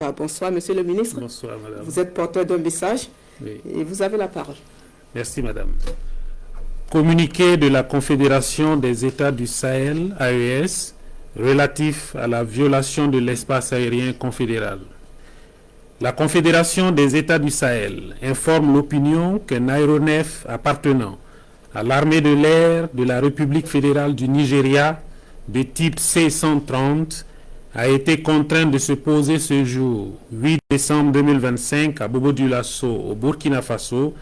Bonsoir, Monsieur le ministre. Bonsoir, madame. Vous êtes porteur d'un message Oui. et vous avez la parole. Merci, madame. Communiqué de la Confédération des États du Sahel, AES, relatif à la violation de l'espace aérien confédéral. La Confédération des États du Sahel informe l'opinion qu'un aéronef appartenant à l'armée de l'air de la République fédérale du Nigeria, de type C-130, a été contraint de se poser ce jour, 8 décembre 2025, à Bobo-Dioulasso, au Burkina Faso,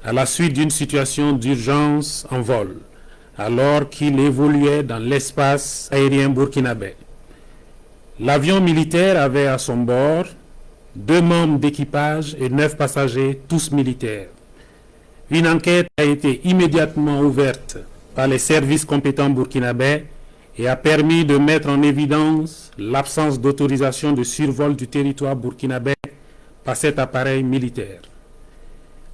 à la suite d'une situation d'urgence en vol, alors qu'il évoluait dans l'espace aérien burkinabé. L'avion militaire avait à son bord 2 membres d'équipage et 9 passagers, tous militaires. Une enquête a été immédiatement ouverte par les services compétents burkinabés et a permis de mettre en évidence l'absence d'autorisation de survol du territoire burkinabé par cet appareil militaire.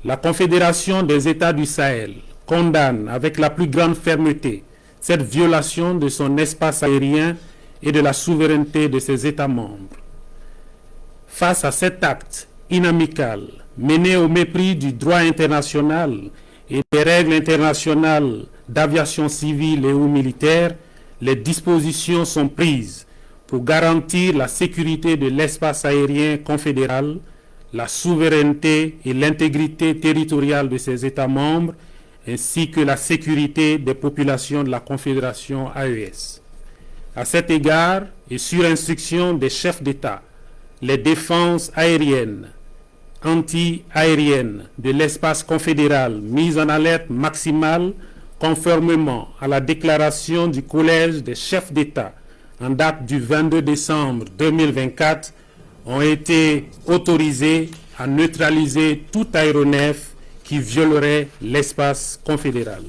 La Confédération des États du Sahel condamne avec la plus grande fermeté cette violation de son espace aérien et de la souveraineté de ses États membres. Face à cet acte inamical mené au mépris du droit international et des règles internationales d'aviation civile et ou militaire, les dispositions sont prises pour garantir la sécurité de l'espace aérien confédéral, la souveraineté et l'intégrité territoriale de ses États membres, ainsi que la sécurité des populations de la Confédération AES. À cet égard, et sur instruction des chefs d'État, les défenses aériennes, anti-aériennes de l'espace confédéral mises en alerte maximale conformément à la déclaration du Collège des chefs d'État en date du 22 décembre 2024, ont été autorisés à neutraliser tout aéronef qui violerait l'espace confédéral.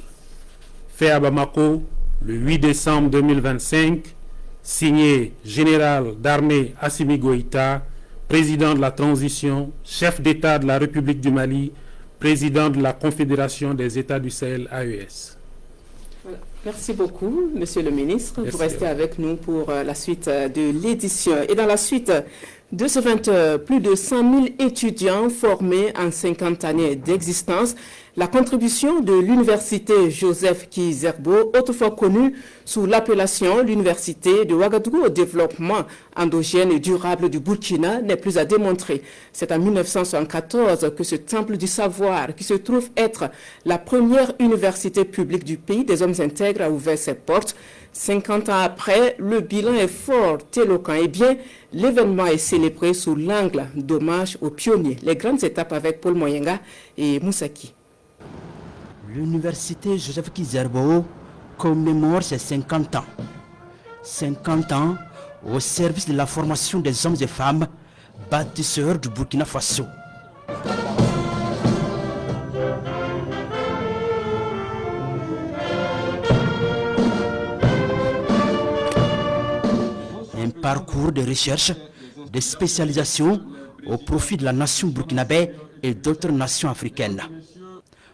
Fait à Bamako, le 8 décembre 2025, signé Général d'armée Assimi Goïta, président de la transition, chef d'État de la République du Mali, président de la Confédération des États du Sahel AES. Voilà. Merci beaucoup, Monsieur le ministre. Merci. Vous restez avec nous pour la suite de l'édition. Et dans la suite de ce 20 heures, plus de 100 000 étudiants formés en 50 années d'existence. La contribution de l'université Joseph Kizerbo, autrefois connue sous l'appellation l'université de Ouagadougou au développement endogène et durable du Burkina, n'est plus à démontrer. C'est en 1974 que ce temple du savoir, qui se trouve être la première université publique du pays des hommes intègres, a ouvert ses portes. 50 ans après, le bilan est fort éloquent. Eh bien, l'événement est célébré sous l'angle d'hommage aux pionniers. Les grandes étapes avec Paul Moyenga et Moussaki. L'université Joseph Kizerbo commémore ses 50 ans. 50 ans au service de la formation des hommes et femmes bâtisseurs du Burkina Faso. Un parcours de recherche, de spécialisation au profit de la nation burkinabé et d'autres nations africaines.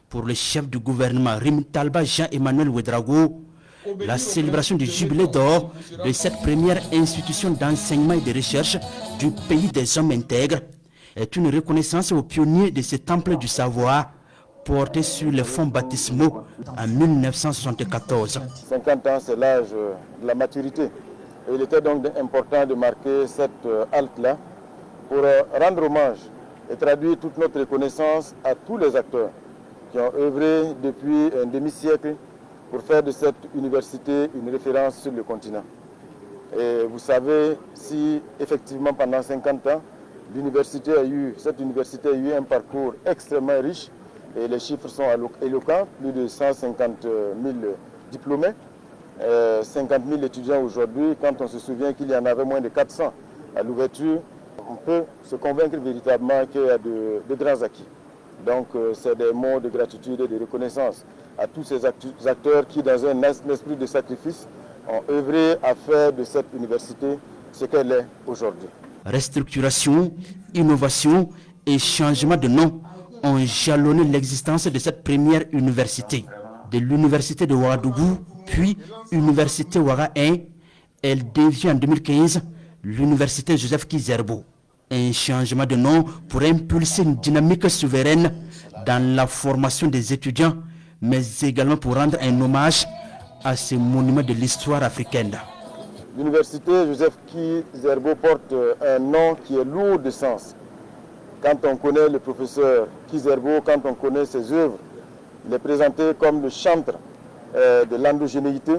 Pour le chef du gouvernement Rim Talba Jean-Emmanuel Ouedraogo, la célébration du jubilé d'or de cette première institution d'enseignement et de recherche du pays des hommes intègres est une reconnaissance aux pionniers de ce temple du savoir porté sur les fonds baptismaux en 1974. 50 ans, c'est l'âge de la maturité. Et il était donc important de marquer cette halte-là pour rendre hommage et traduire toute notre reconnaissance à tous les acteurs qui ont œuvré depuis un demi-siècle pour faire de cette université une référence sur le continent. Et vous savez, si effectivement pendant 50 ans, cette université a eu un parcours extrêmement riche, et les chiffres sont éloquents, plus de 150 000 diplômés, 50 000 étudiants aujourd'hui. Quand on se souvient qu'il y en avait moins de 400 à l'ouverture, on peut se convaincre véritablement qu'il y a de grands acquis. Donc c'est des mots de gratitude et de reconnaissance à tous ces acteurs qui, dans un esprit de sacrifice, ont œuvré à faire de cette université ce qu'elle est aujourd'hui. Restructuration, innovation et changement de nom ont jalonné l'existence de cette première université. De l'université de Ouagadougou, puis l'université Ouaga 1, elle devient en 2015 l'université Joseph Kizerbo. Un changement de nom pour impulser une dynamique souveraine dans la formation des étudiants, mais également pour rendre un hommage à ces monuments de l'histoire africaine. L'université Joseph Ki-Zerbo porte un nom qui est lourd de sens. Quand on connaît le professeur Ki-Zerbo, quand on connaît ses œuvres, il est présenté comme le chantre de l'endogénéité.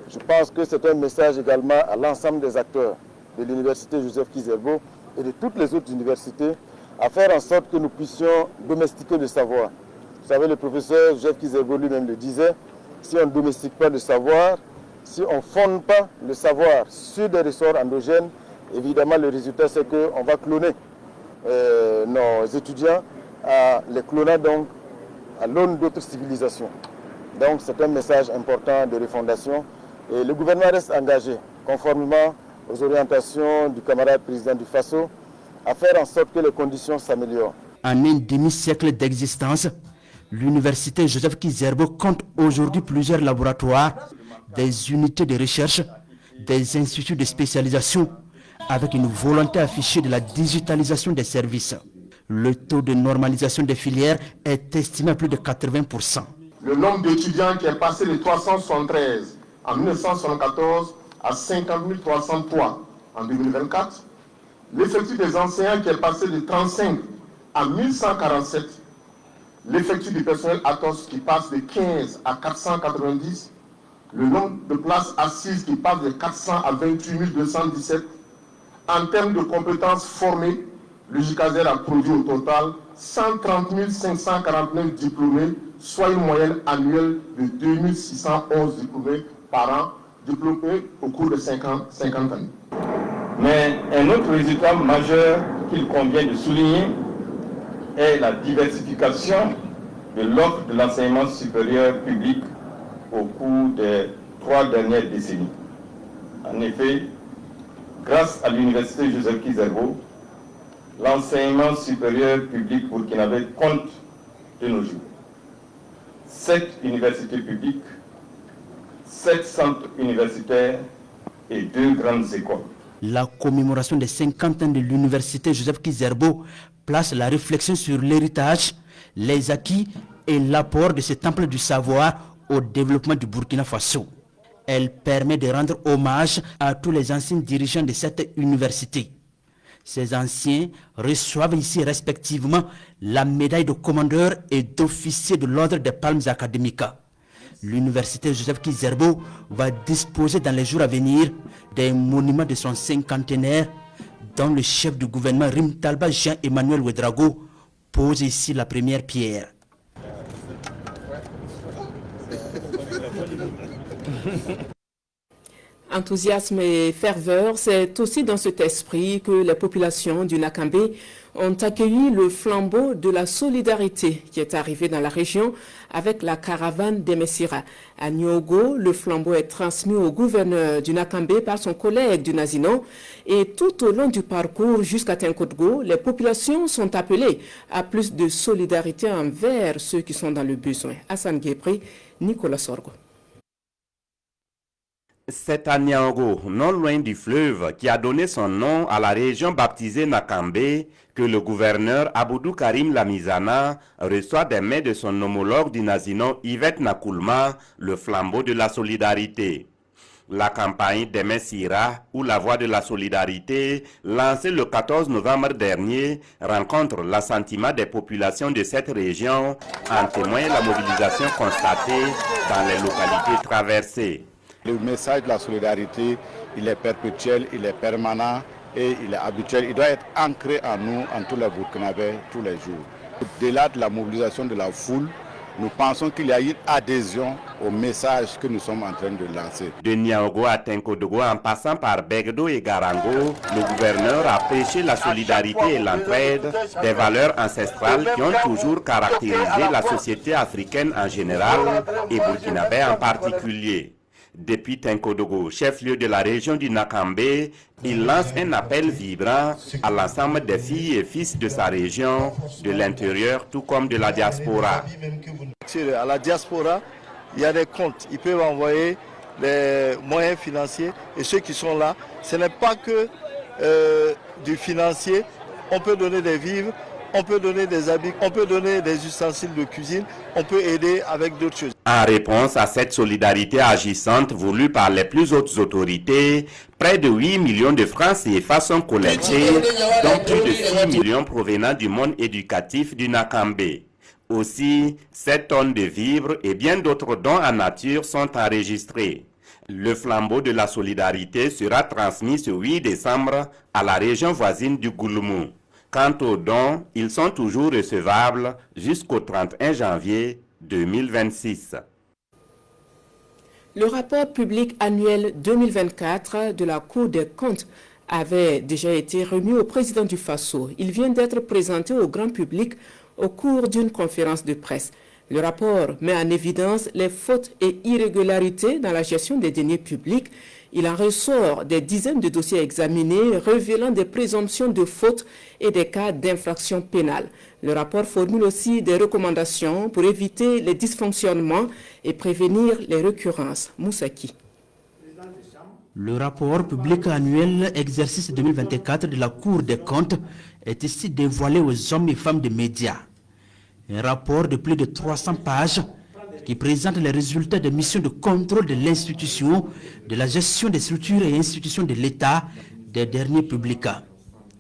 Je pense que c'est un message également à l'ensemble des acteurs de l'université Joseph Ki-Zerbo et de toutes les autres universités, à faire en sorte que nous puissions domestiquer le savoir. Vous savez, le professeur Joseph Ki-Zerbo lui-même le disait, si on ne domestique pas le savoir, si on ne fonde pas le savoir sur des ressorts endogènes, évidemment le résultat c'est qu'on va cloner nos étudiants, les clonant donc à l'aune d'autres civilisations. Donc c'est un message important de refondation et le gouvernement reste engagé, conformément aux orientations du camarade président du Faso, à faire en sorte que les conditions s'améliorent. En un demi-siècle d'existence, l'université Joseph Ki-Zerbo compte aujourd'hui plusieurs laboratoires, des unités de recherche, des instituts de spécialisation, avec une volonté affichée de la digitalisation des services. Le taux de normalisation des filières est estimé à plus de 80%. Le nombre d'étudiants qui est passé de 373 en 1974 à 50 303 en 2024. L'effectif des enseignants qui est passé de 35 à 1147. L'effectif du personnel ATOS qui passe de 15 à 490. Le nombre de places assises qui passe de 400 à 28 217. En termes de compétences formées, le JKZ a produit au total 130 549 diplômés, soit une moyenne annuelle de 2611 diplômés par an, diplômés au cours de 50 années. Mais un autre résultat majeur qu'il convient de souligner est la diversification de l'offre de l'enseignement supérieur public au cours des 3 dernières décennies. En effet, grâce à l'université Joseph Ki-Zerbo, l'enseignement supérieur public burkinabé compte de nos jours 7 universités publiques, 7 centres universitaires et 2 grandes écoles. La commémoration des 50 ans de l'université Joseph Ki-Zerbo place la réflexion sur l'héritage, les acquis et l'apport de ce temple du savoir au développement du Burkina Faso. Elle permet de rendre hommage à tous les anciens dirigeants de cette université. Ces anciens reçoivent ici respectivement la médaille de commandeur et d'officier de l'ordre des Palmes académiques. L'université Joseph Ki-Zerbo va disposer dans les jours à venir des monuments de son cinquantenaire, dont le chef du gouvernement Rim Talba Jean-Emmanuel Ouedraogo pose ici la première pierre. Enthousiasme et ferveur, c'est aussi dans cet esprit que les populations du Nakambé ont accueilli le flambeau de la solidarité qui est arrivé dans la région avec la caravane des Messira. À Niogo, le flambeau est transmis au gouverneur du Nakambé par son collègue du Nazinon et tout au long du parcours jusqu'à Tinkodgo, les populations sont appelées à plus de solidarité envers ceux qui sont dans le besoin. Hassan Guépri, Nicolas Sorgo. C'est à Niango, non loin du fleuve, qui a donné son nom à la région baptisée Nakambé, que le gouverneur Aboudou Karim Lamizana reçoit des mains de son homologue du Nazinon Yvette Nakoulma le flambeau de la solidarité. La campagne des Messira, ou la voie de la solidarité, lancée le 14 novembre dernier, rencontre l'assentiment des populations de cette région, en témoigne la mobilisation constatée dans les localités traversées. Le message de la solidarité, il est perpétuel, il est permanent et il est habituel. Il doit être ancré en nous, en tous les Burkinabés, tous les jours. Au-delà de la mobilisation de la foule, nous pensons qu'il y a une adhésion au message que nous sommes en train de lancer. De Niango à Tinkodgo, en passant par Begdo et Garango, le gouverneur a prêché la solidarité et l'entraide, des valeurs ancestrales qui ont toujours caractérisé la société africaine en général et burkinabé en particulier. Depuis Tinkodgo, chef-lieu de la région du Nakambé, il lance un appel vibrant à l'ensemble des filles et fils de sa région, de l'intérieur tout comme de la diaspora. À la diaspora, il y a des comptes. Ils peuvent envoyer les moyens financiers et ceux qui sont là, ce n'est pas que du financier, on peut donner des vivres, on peut donner des habits, on peut donner des ustensiles de cuisine, on peut aider avec d'autres choses. En réponse à cette solidarité agissante voulue par les plus hautes autorités, près de 8 millions de francs CFA sont collectés, dont plus de 6 millions provenant du monde éducatif du Nakambé. Aussi, 7 tonnes de vivres et bien d'autres dons en nature sont enregistrés. Le flambeau de la solidarité sera transmis ce 8 décembre à la région voisine du Gouloumou. Quant aux dons, ils sont toujours recevables jusqu'au 31 janvier 2026. Le rapport public annuel 2024 de la Cour des comptes avait déjà été remis au président du Faso. Il vient d'être présenté au grand public au cours d'une conférence de presse. Le rapport met en évidence les fautes et irrégularités dans la gestion des deniers publics. Il en ressort des dizaines de dossiers examinés révélant des présomptions de fautes et des cas d'infraction pénale. Le rapport formule aussi des recommandations pour éviter les dysfonctionnements et prévenir les récurrences. Moussaki. Le rapport public annuel exercice 2024 de la Cour des comptes est ici dévoilé aux hommes et femmes des médias. Un rapport de plus de 300 pages qui présente les résultats des missions de contrôle de l'institution, de la gestion des structures et institutions de l'État des derniers publics.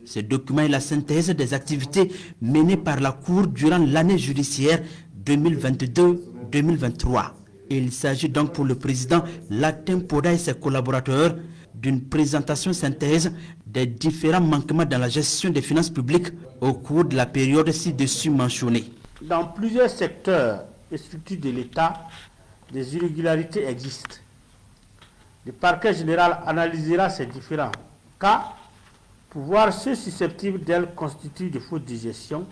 Ce document est la synthèse des activités menées par la Cour durant l'année judiciaire 2022-2023. Il s'agit donc pour le président Latin Poda et ses collaborateurs d'une présentation synthèse des différents manquements dans la gestion des finances publiques au cours de la période ci-dessus mentionnée. Dans plusieurs secteurs et structures de l'État, des irrégularités existent. Le parquet général analysera ces différents cas pour voir ceux susceptibles d'elles constituent des fautes de gestion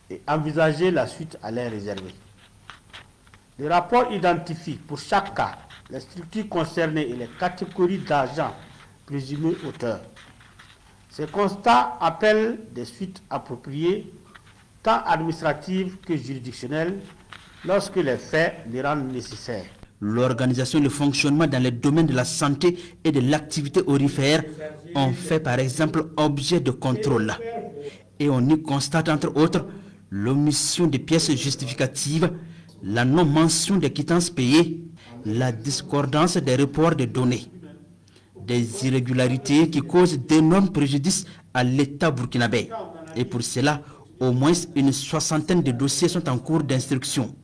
et envisager la suite à les réserver. Le rapport identifie pour chaque cas les structures concernées et les catégories d'agents présumés auteurs. Ces constats appellent des suites appropriées, tant administratives que juridictionnelles, lorsque les faits les rendent nécessaires. L'organisation et le fonctionnement dans les domaines de la santé et de l'activité aurifère ont fait par exemple objet de contrôle. Et on y constate entre autres l'omission des pièces justificatives, la non-mention des quittances payées, la discordance des reports de données. Des irrégularités qui causent d'énormes préjudices à l'État burkinabé. Et pour cela, au moins une soixantaine de dossiers sont en cours d'instruction.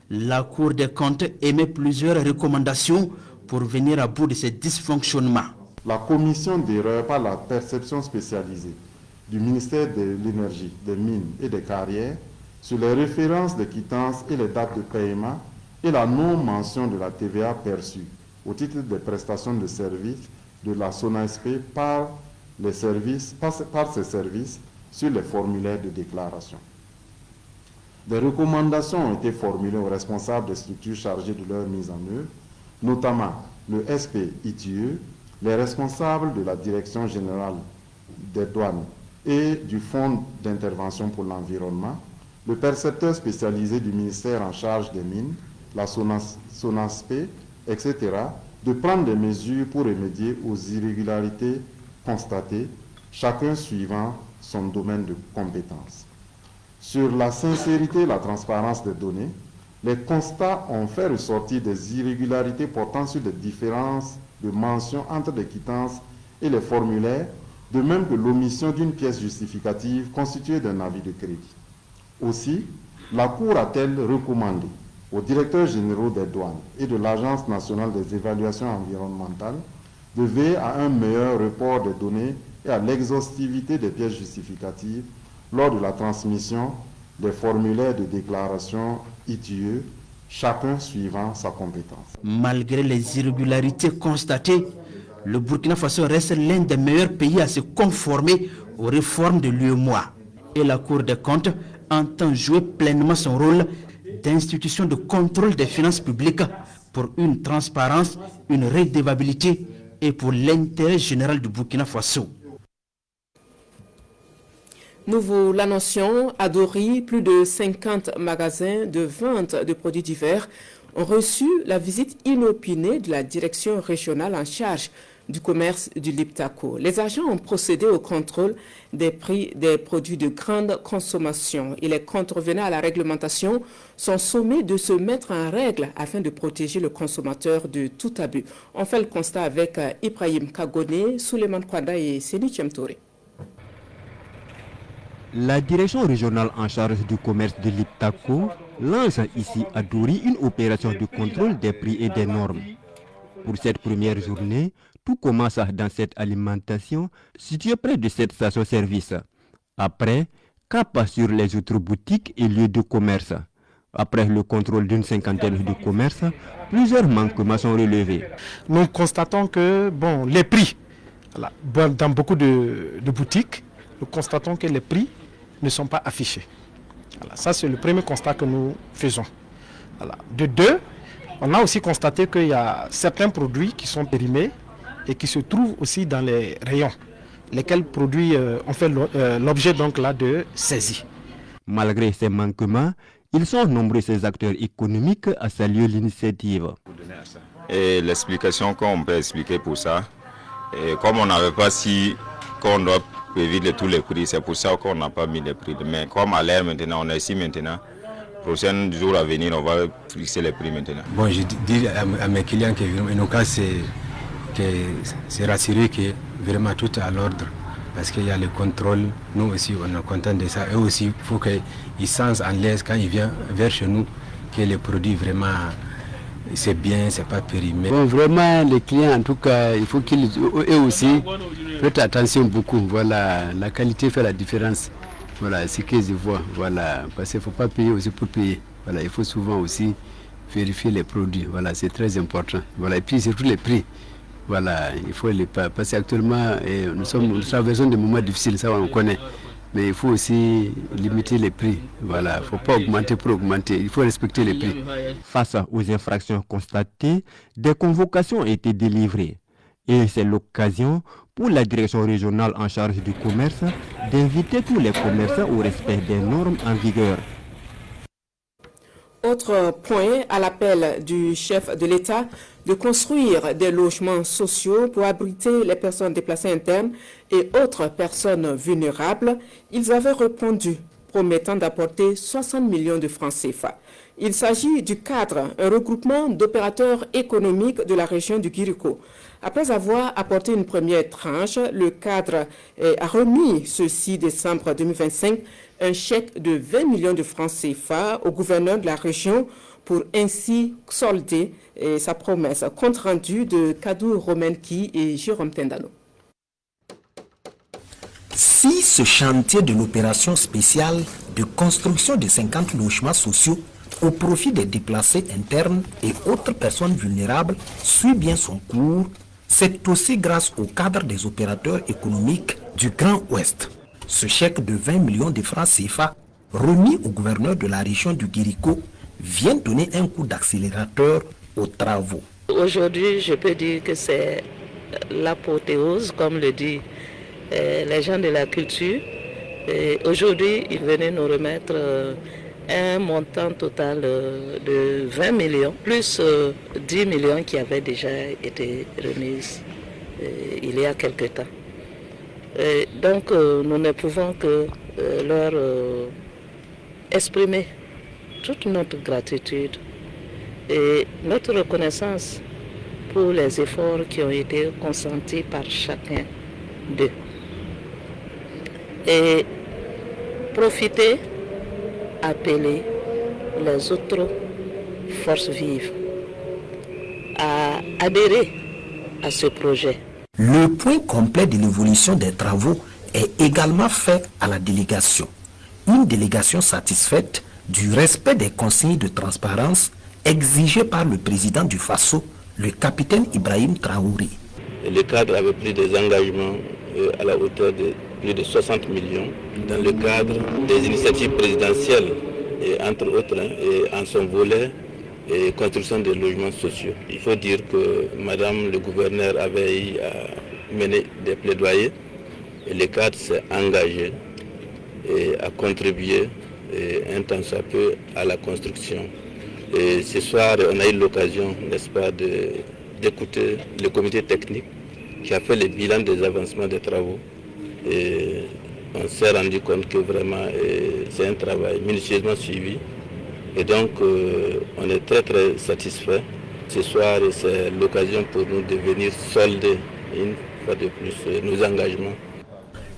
La Cour des comptes émet plusieurs recommandations pour venir à bout de ces dysfonctionnements. La commission d'erreur par la perception spécialisée du ministère de l'Énergie, des Mines et des Carrières sur les références des quittances et les dates de paiement et la non-mention de la TVA perçue au titre des prestations de services de la SONASP par ses services sur les formulaires de déclaration. Des recommandations ont été formulées aux responsables des structures chargées de leur mise en œuvre, notamment le SP-ITIE, les responsables de la Direction générale des douanes et du Fonds d'intervention pour l'environnement, le percepteur spécialisé du ministère en charge des mines, la SONASP, etc., de prendre des mesures pour remédier aux irrégularités constatées, chacun suivant son domaine de compétence. Sur la sincérité et la transparence des données, les constats ont fait ressortir des irrégularités portant sur des différences de mention entre les quittances et les formulaires, de même que l'omission d'une pièce justificative constituée d'un avis de crédit. Aussi, la Cour a-t-elle recommandé aux directeurs généraux des douanes et de l'Agence nationale des évaluations environnementales de veiller à un meilleur report des données et à l'exhaustivité des pièces justificatives lors de la transmission des formulaires de déclaration ITIE, chacun suivant sa compétence. Malgré les irrégularités constatées, le Burkina Faso reste l'un des meilleurs pays à se conformer aux réformes de l'UEMOA. Et la Cour des comptes entend jouer pleinement son rôle d'institution de contrôle des finances publiques pour une transparence, une redevabilité et pour l'intérêt général du Burkina Faso. Nous vous l'annoncions, à Dori, plus de 50 magasins de vente de produits divers ont reçu la visite inopinée de la direction régionale en charge du commerce du Liptako. Les agents ont procédé au contrôle des prix des produits de grande consommation et les contrevenants à la réglementation sont sommés de se mettre en règle afin de protéger le consommateur de tout abus. On fait le constat avec Ibrahim Kagone, Souleymane Kwanda et Séni Chemtouré. La direction régionale en charge du commerce de Liptako lance ici à Douri une opération de contrôle des prix et des normes. Pour cette première journée, tout commence dans cette alimentation située près de cette station-service. Après, cap sur les autres boutiques et lieux de commerce. Après le contrôle d'une cinquantaine de commerces, plusieurs manquements sont relevés. Nous constatons que les prix, dans beaucoup de boutiques, nous constatons que les prix ne sont pas affichés. Ça, c'est le premier constat que nous faisons. De deux, on a aussi constaté qu'il y a certains produits qui sont périmés et qui se trouvent aussi dans les rayons, lesquels produits ont fait l'objet de saisie. Malgré ces manquements, ils sont nombreux ces acteurs économiques à saluer l'initiative. Et l'explication qu'on peut expliquer pour ça, et comme on n'avait pas qu'on doit éviter tous les prix, c'est pour ça qu'on n'a pas mis les prix. Mais comme à l'air maintenant, on est ici maintenant, prochain jour à venir, on va fixer les prix maintenant. Bon, je dis à mes clients que nos cas, c'est rassuré que vraiment tout est à l'ordre. Parce qu'il y a le contrôle, nous aussi on est content de ça. Eux aussi, il faut qu'ils sentent en l'aise quand ils viennent vers chez nous, que les produits vraiment, c'est bien, c'est pas périmé. Bon, vraiment, les clients, en tout cas, il faut qu'ils eux aussi prêtent attention beaucoup. Voilà, la qualité fait la différence. Voilà, c'est qu'ils voient. Voilà, parce qu'il ne faut pas payer aussi pour payer. Voilà, il faut souvent aussi vérifier les produits. Voilà, c'est très important. Voilà, et puis surtout les prix. Voilà, il faut les pas. Parce qu'actuellement, nous traversons des moments difficiles, ça on connaît. Mais il faut aussi limiter les prix. Voilà, il ne faut pas augmenter pour augmenter. Il faut respecter les prix. Face aux infractions constatées, des convocations ont été délivrées. Et c'est l'occasion pour la direction régionale en charge du commerce d'inviter tous les commerçants au respect des normes en vigueur. Autre point, à l'appel du chef de l'État de construire des logements sociaux pour abriter les personnes déplacées internes et autres personnes vulnérables, ils avaient répondu, promettant d'apporter 60 millions de francs CFA. Il s'agit du cadre, un regroupement d'opérateurs économiques de la région du Guiriko. Après avoir apporté une première tranche, le cadre a remis ce 6 décembre 2025 un chèque de 20 millions de francs CFA au gouverneur de la région pour ainsi solder sa promesse. Compte rendu de Kadou Romenki et Jérôme Tendano. Si ce chantier de l'opération spéciale de construction de 50 logements sociaux au profit des déplacés internes et autres personnes vulnérables suit bien son cours, c'est aussi grâce au cadre des opérateurs économiques du Grand Ouest. Ce chèque de 20 millions de francs CFA remis au gouverneur de la région du Guiriko vient donner un coup d'accélérateur aux travaux. Aujourd'hui, je peux dire que c'est l'apothéose, comme le dit les gens de la culture. Aujourd'hui, ils venaient nous remettre un montant total de 20 millions, plus 10 millions qui avaient déjà été remises il y a quelque temps. Donc, nous ne pouvons que leur exprimer toute notre gratitude et notre reconnaissance pour les efforts qui ont été consentis par chacun d'eux. Et profiter, appeler les autres forces vives à adhérer à ce projet. Le point complet de l'évolution des travaux est également fait à la délégation. Une délégation satisfaite du respect des consignes de transparence exigées par le président du FASO, le capitaine Ibrahim Traoré. Le cadre avait pris des engagements à la hauteur de plus de 60 millions dans le cadre des initiatives présidentielles, et entre autres, et en son volet et construction des logements sociaux. Il faut dire que Madame le gouverneur avait mené des plaidoyers et le cadre s'est engagé et a contribué un temps soit peu à la construction. Et ce soir, on a eu l'occasion, n'est-ce pas, d'écouter le comité technique qui a fait le bilan des avancements des travaux. Et on s'est rendu compte que vraiment c'est un travail minutieusement suivi. Et donc on est très très satisfait. Ce soir, c'est l'occasion pour nous de venir solder une fois de plus nos engagements.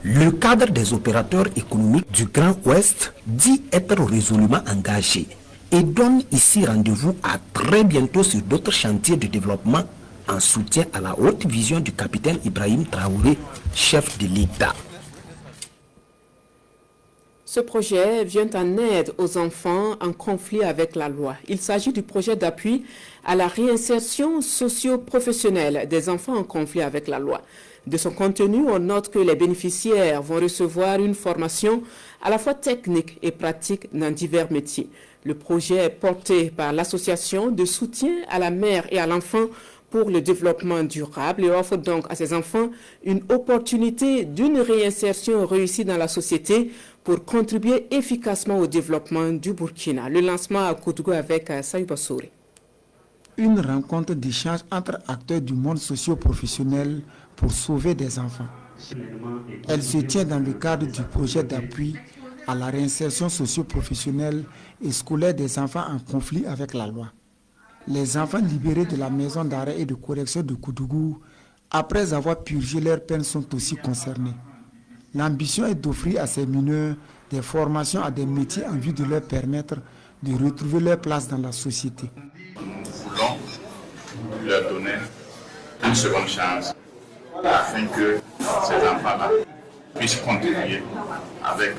Le cadre des opérateurs économiques du Grand Ouest dit être résolument engagé et donne ici rendez-vous à très bientôt sur d'autres chantiers de développement en soutien à la haute vision du capitaine Ibrahim Traoré, chef de l'État. Ce projet vient en aide aux enfants en conflit avec la loi. Il s'agit du projet d'appui à la réinsertion socio-professionnelle des enfants en conflit avec la loi. De son contenu, on note que les bénéficiaires vont recevoir une formation à la fois technique et pratique dans divers métiers. Le projet est porté par l'association de soutien à la mère et à l'enfant pour le développement durable et offre donc à ces enfants une opportunité d'une réinsertion réussie dans la société pour contribuer efficacement au développement du Burkina. Le lancement à Koutougou avec Sayouba Souri. Une rencontre d'échange entre acteurs du monde socio-professionnel pour sauver des enfants. Elle se tient dans le cadre du projet d'appui à la réinsertion socio-professionnelle et scolaire des enfants en conflit avec la loi. Les enfants libérés de la maison d'arrêt et de correction de Koutougou, après avoir purgé leur peine, sont aussi concernés. L'ambition est d'offrir à ces mineurs des formations à des métiers en vue de leur permettre de retrouver leur place dans la société. Nous voulons leur donner une seconde chance afin que ces enfants-là puissent contribuer avec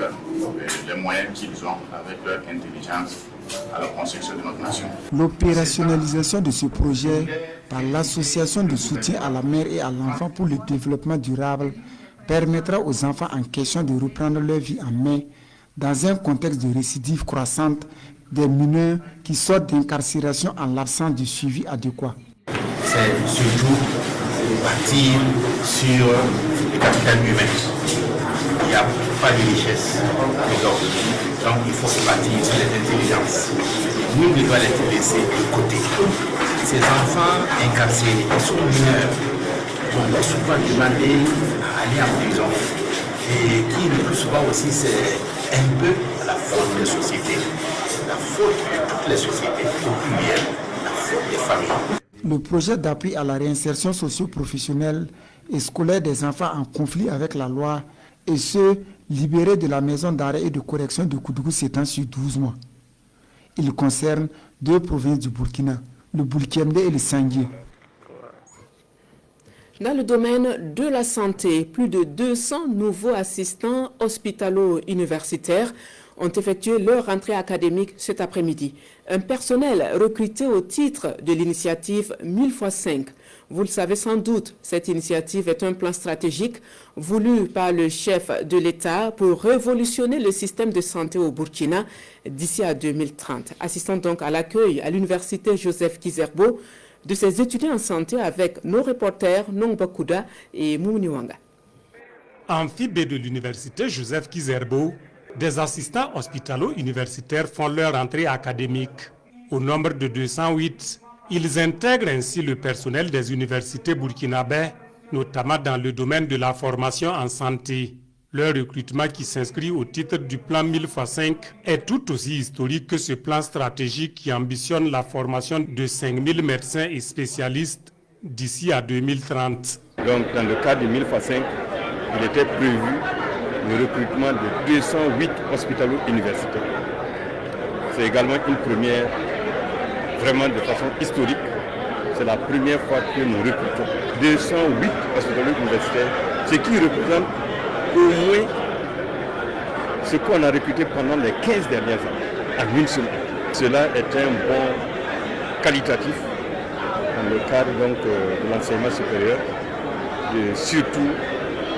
les moyens qu'ils ont, avec leur intelligence, à la construction de notre nation. L'opérationnalisation de ce projet par l'association de soutien à la mère et à l'enfant pour le développement durable permettra aux enfants en question de reprendre leur vie en main dans un contexte de récidive croissante des mineurs qui sortent d'incarcération en l'absence de suivi adéquat. C'est surtout bâtir sur le capital humain. Il n'y a pas de richesse donc il faut se bâtir sur les intelligences. Nous ne doit les laisser de côté. Ces enfants incarcérés, ils sont mineurs, on leur souvent demandé à aller en prison. Et qui le plus souvent aussi, c'est un peu la faute des sociétés, la faute de toutes les sociétés, au pluriel, la faute des familles. Le projet d'appui à la réinsertion socio-professionnelle et scolaire des enfants en conflit avec la loi et ceux libérés de la maison d'arrêt et de correction de Koutougou s'étend sur 12 mois. Il concerne 2 provinces du Burkina, le Bulkembe et le Sangué. Dans le domaine de la santé, plus de 200 nouveaux assistants hospitalo-universitaires ont effectué leur rentrée académique cet après-midi. Un personnel recruté au titre de l'initiative 1000x5. Vous le savez sans doute, cette initiative est un plan stratégique voulu par le chef de l'État pour révolutionner le système de santé au Burkina d'ici à 2030. Assistons donc à l'accueil à l'université Joseph Kizerbo de ses étudiants en santé avec nos reporters Nongba Kouda et Mouni Wanga. Amphibé de l'université Joseph Kizerbo, des assistants hospitalo-universitaires font leur entrée académique. Au nombre de 208, ils intègrent ainsi le personnel des universités burkinabais, notamment dans le domaine de la formation en santé. Leur recrutement qui s'inscrit au titre du plan 1000x5 est tout aussi historique que ce plan stratégique qui ambitionne la formation de 5000 médecins et spécialistes d'ici à 2030. Donc dans le cadre du 1000x5, il était prévu le recrutement de 208 hospitalo-universitaires. C'est également une première, vraiment de façon historique. C'est la première fois que nous recrutons 208 hospitalo-universitaires, ce qui représente au moins ce qu'on a recruté pendant les 15 dernières années, en une seule année. Cela est un bond qualitatif dans le cadre donc, de l'enseignement supérieur, surtout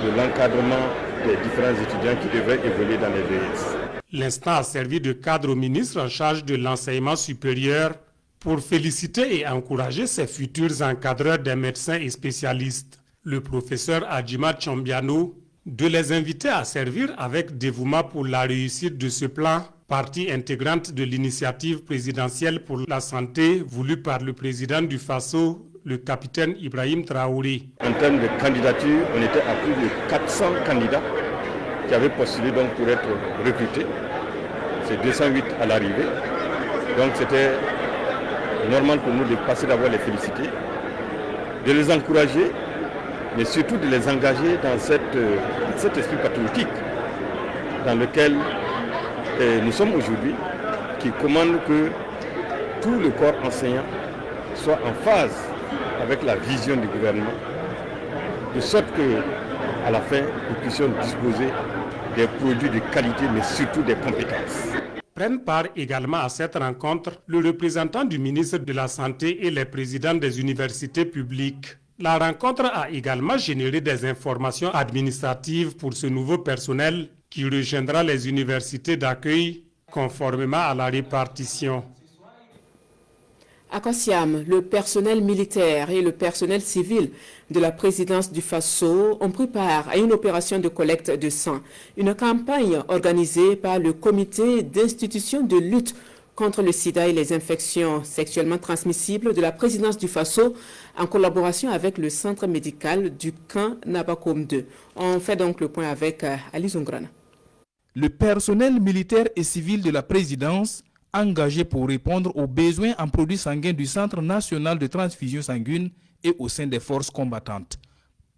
de l'encadrement des différents étudiants qui devraient évoluer dans les DS. L'instant a servi de cadre au ministre en charge de l'enseignement supérieur pour féliciter et encourager ses futurs encadreurs des médecins et spécialistes. Le professeur Adjima Tchambiano de les inviter à servir avec dévouement pour la réussite de ce plan, partie intégrante de l'initiative présidentielle pour la santé voulue par le président du Faso, le capitaine Ibrahim Traoré. En termes de candidature, on était à plus de 400 candidats qui avaient postulé donc pour être recrutés. C'est 208 à l'arrivée. Donc c'était normal pour nous de passer d'abord les féliciter, de les encourager, mais surtout de les engager dans cet esprit patriotique dans lequel nous sommes aujourd'hui, qui commande que tout le corps enseignant soit en phase avec la vision du gouvernement, de sorte qu'à la fin, nous puissions disposer des produits de qualité, mais surtout des compétences. Prennent part également à cette rencontre le représentant du ministre de la Santé et les présidents des universités publiques. La rencontre a également généré des informations administratives pour ce nouveau personnel qui rejoindra les universités d'accueil conformément à la répartition. À Kossiam, le personnel militaire et le personnel civil de la présidence du Faso ont pris part à une opération de collecte de sang, une campagne organisée par le comité d'institution de lutte contre le sida et les infections sexuellement transmissibles de la présidence du Faso en collaboration avec le centre médical du camp Nabakom 2. On fait donc le point avec Ali Zungrana. Le personnel militaire et civil de la présidence engagé pour répondre aux besoins en produits sanguins du Centre national de transfusion sanguine et au sein des forces combattantes.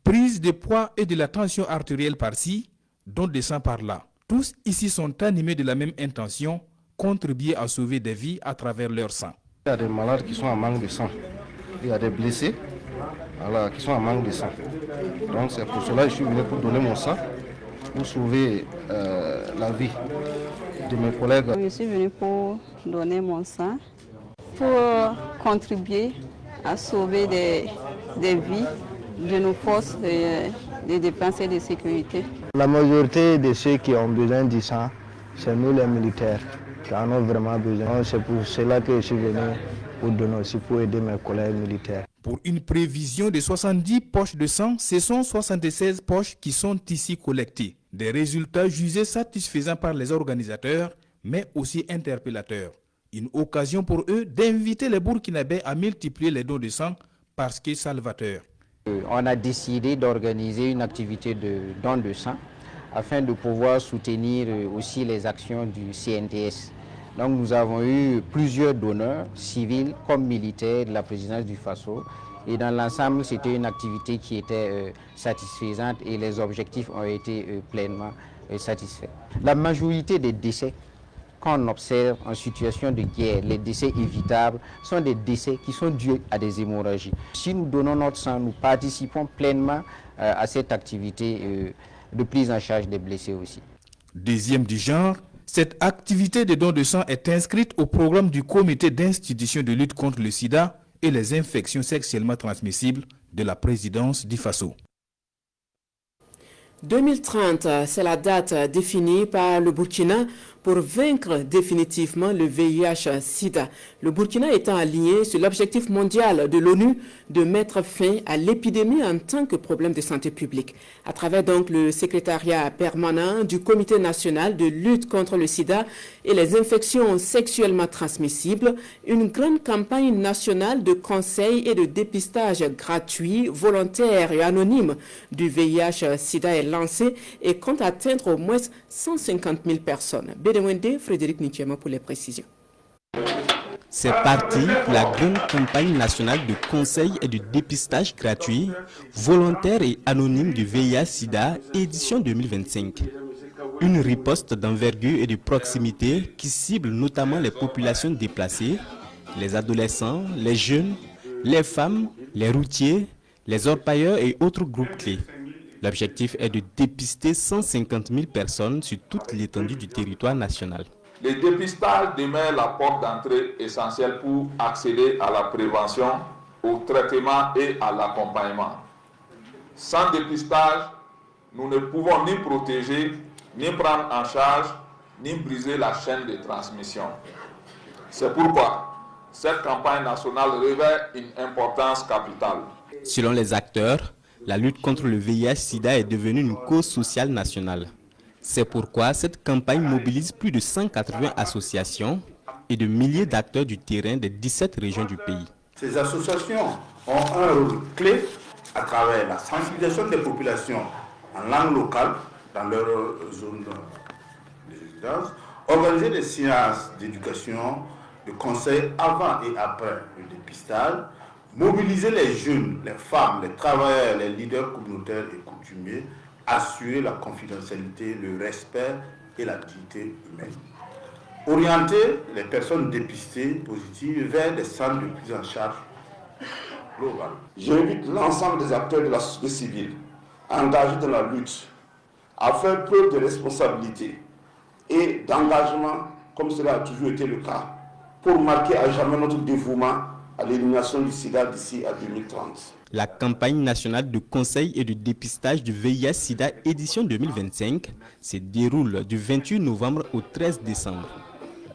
Prise de poids et de la tension artérielle par-ci, don de sang par-là. Tous ici sont animés de la même intention, contribuer à sauver des vies à travers leur sang. Il y a des malades qui sont en manque de sang. Il y a des blessés qui sont en manque de sang. Donc c'est pour cela que je suis venu pour donner mon sang, pour sauver la vie de mes collègues. Je suis venu pour donner mon sang, pour contribuer à sauver des vies de nos forces de défense et de sécurité. La majorité de ceux qui ont besoin du sang, c'est nous les militaires qui en ont vraiment besoin. C'est pour cela que je suis venu pour donner aussi, pour aider mes collègues militaires. Pour une prévision de 70 poches de sang, ce sont 76 poches qui sont ici collectées. Des résultats jugés satisfaisants par les organisateurs, mais aussi interpellateurs. Une occasion pour eux d'inviter les Burkinabés à multiplier les dons de sang parce que salvateurs. On a décidé d'organiser une activité de don de sang afin de pouvoir soutenir aussi les actions du CNTS. Donc nous avons eu plusieurs donneurs, civils comme militaires de la présidence du Faso. Et dans l'ensemble, c'était une activité qui était satisfaisante et les objectifs ont été pleinement satisfaits. La majorité des décès qu'on observe en situation de guerre, les décès évitables, sont des décès qui sont dus à des hémorragies. Si nous donnons notre sang, nous participons pleinement à cette activité de prise en charge des blessés aussi. Deuxième du genre, cette activité de don de sang est inscrite au programme du comité d'institution de lutte contre le sida et les infections sexuellement transmissibles de la présidence du Faso. 2030, c'est la date définie par le Burkina pour vaincre définitivement le VIH-Sida. Le Burkina étant aligné sur l'objectif mondial de l'ONU de mettre fin à l'épidémie en tant que problème de santé publique. À travers donc le secrétariat permanent du Comité national de lutte contre le sida et les infections sexuellement transmissibles, une grande campagne nationale de conseil et de dépistage gratuit, volontaire et anonyme du VIH-Sida est lancée et compte atteindre au moins 150 000 personnes. Frédéric Nichema pour les précisions. C'est parti pour la grande campagne nationale de conseil et de dépistage gratuit, volontaire et anonyme du VIH-Sida, édition 2025. Une riposte d'envergure et de proximité qui cible notamment les populations déplacées, les adolescents, les jeunes, les femmes, les routiers, les orpailleurs et autres groupes clés. L'objectif est de dépister 150 000 personnes sur toute l'étendue du territoire national. Le dépistage demeure la porte d'entrée essentielle pour accéder à la prévention, au traitement et à l'accompagnement. Sans dépistage, nous ne pouvons ni protéger, ni prendre en charge, ni briser la chaîne de transmission. C'est pourquoi cette campagne nationale revêt une importance capitale. Selon les acteurs, la lutte contre le VIH-Sida est devenue une cause sociale nationale. C'est pourquoi cette campagne mobilise plus de 180 associations et de milliers d'acteurs du terrain des 17 régions du pays. Ces associations ont un rôle clé à travers la sensibilisation des populations en langue locale dans leur zone de résidence, organiser des séances d'éducation, de conseils avant et après le dépistage, mobiliser les jeunes, les femmes, les travailleurs, les leaders communautaires et coutumiers, assurer la confidentialité, le respect et la dignité humaine. Orienter les personnes dépistées positives vers des centres de prise en charge globale. J'invite l'ensemble des acteurs de la société civile engagés dans la lutte à faire preuve de responsabilité et d'engagement, comme cela a toujours été le cas, pour marquer à jamais notre dévouement à l'élimination du sida d'ici à 2030. La campagne nationale de conseil et de dépistage du VIH-Sida édition 2025 se déroule du 28 novembre au 13 décembre.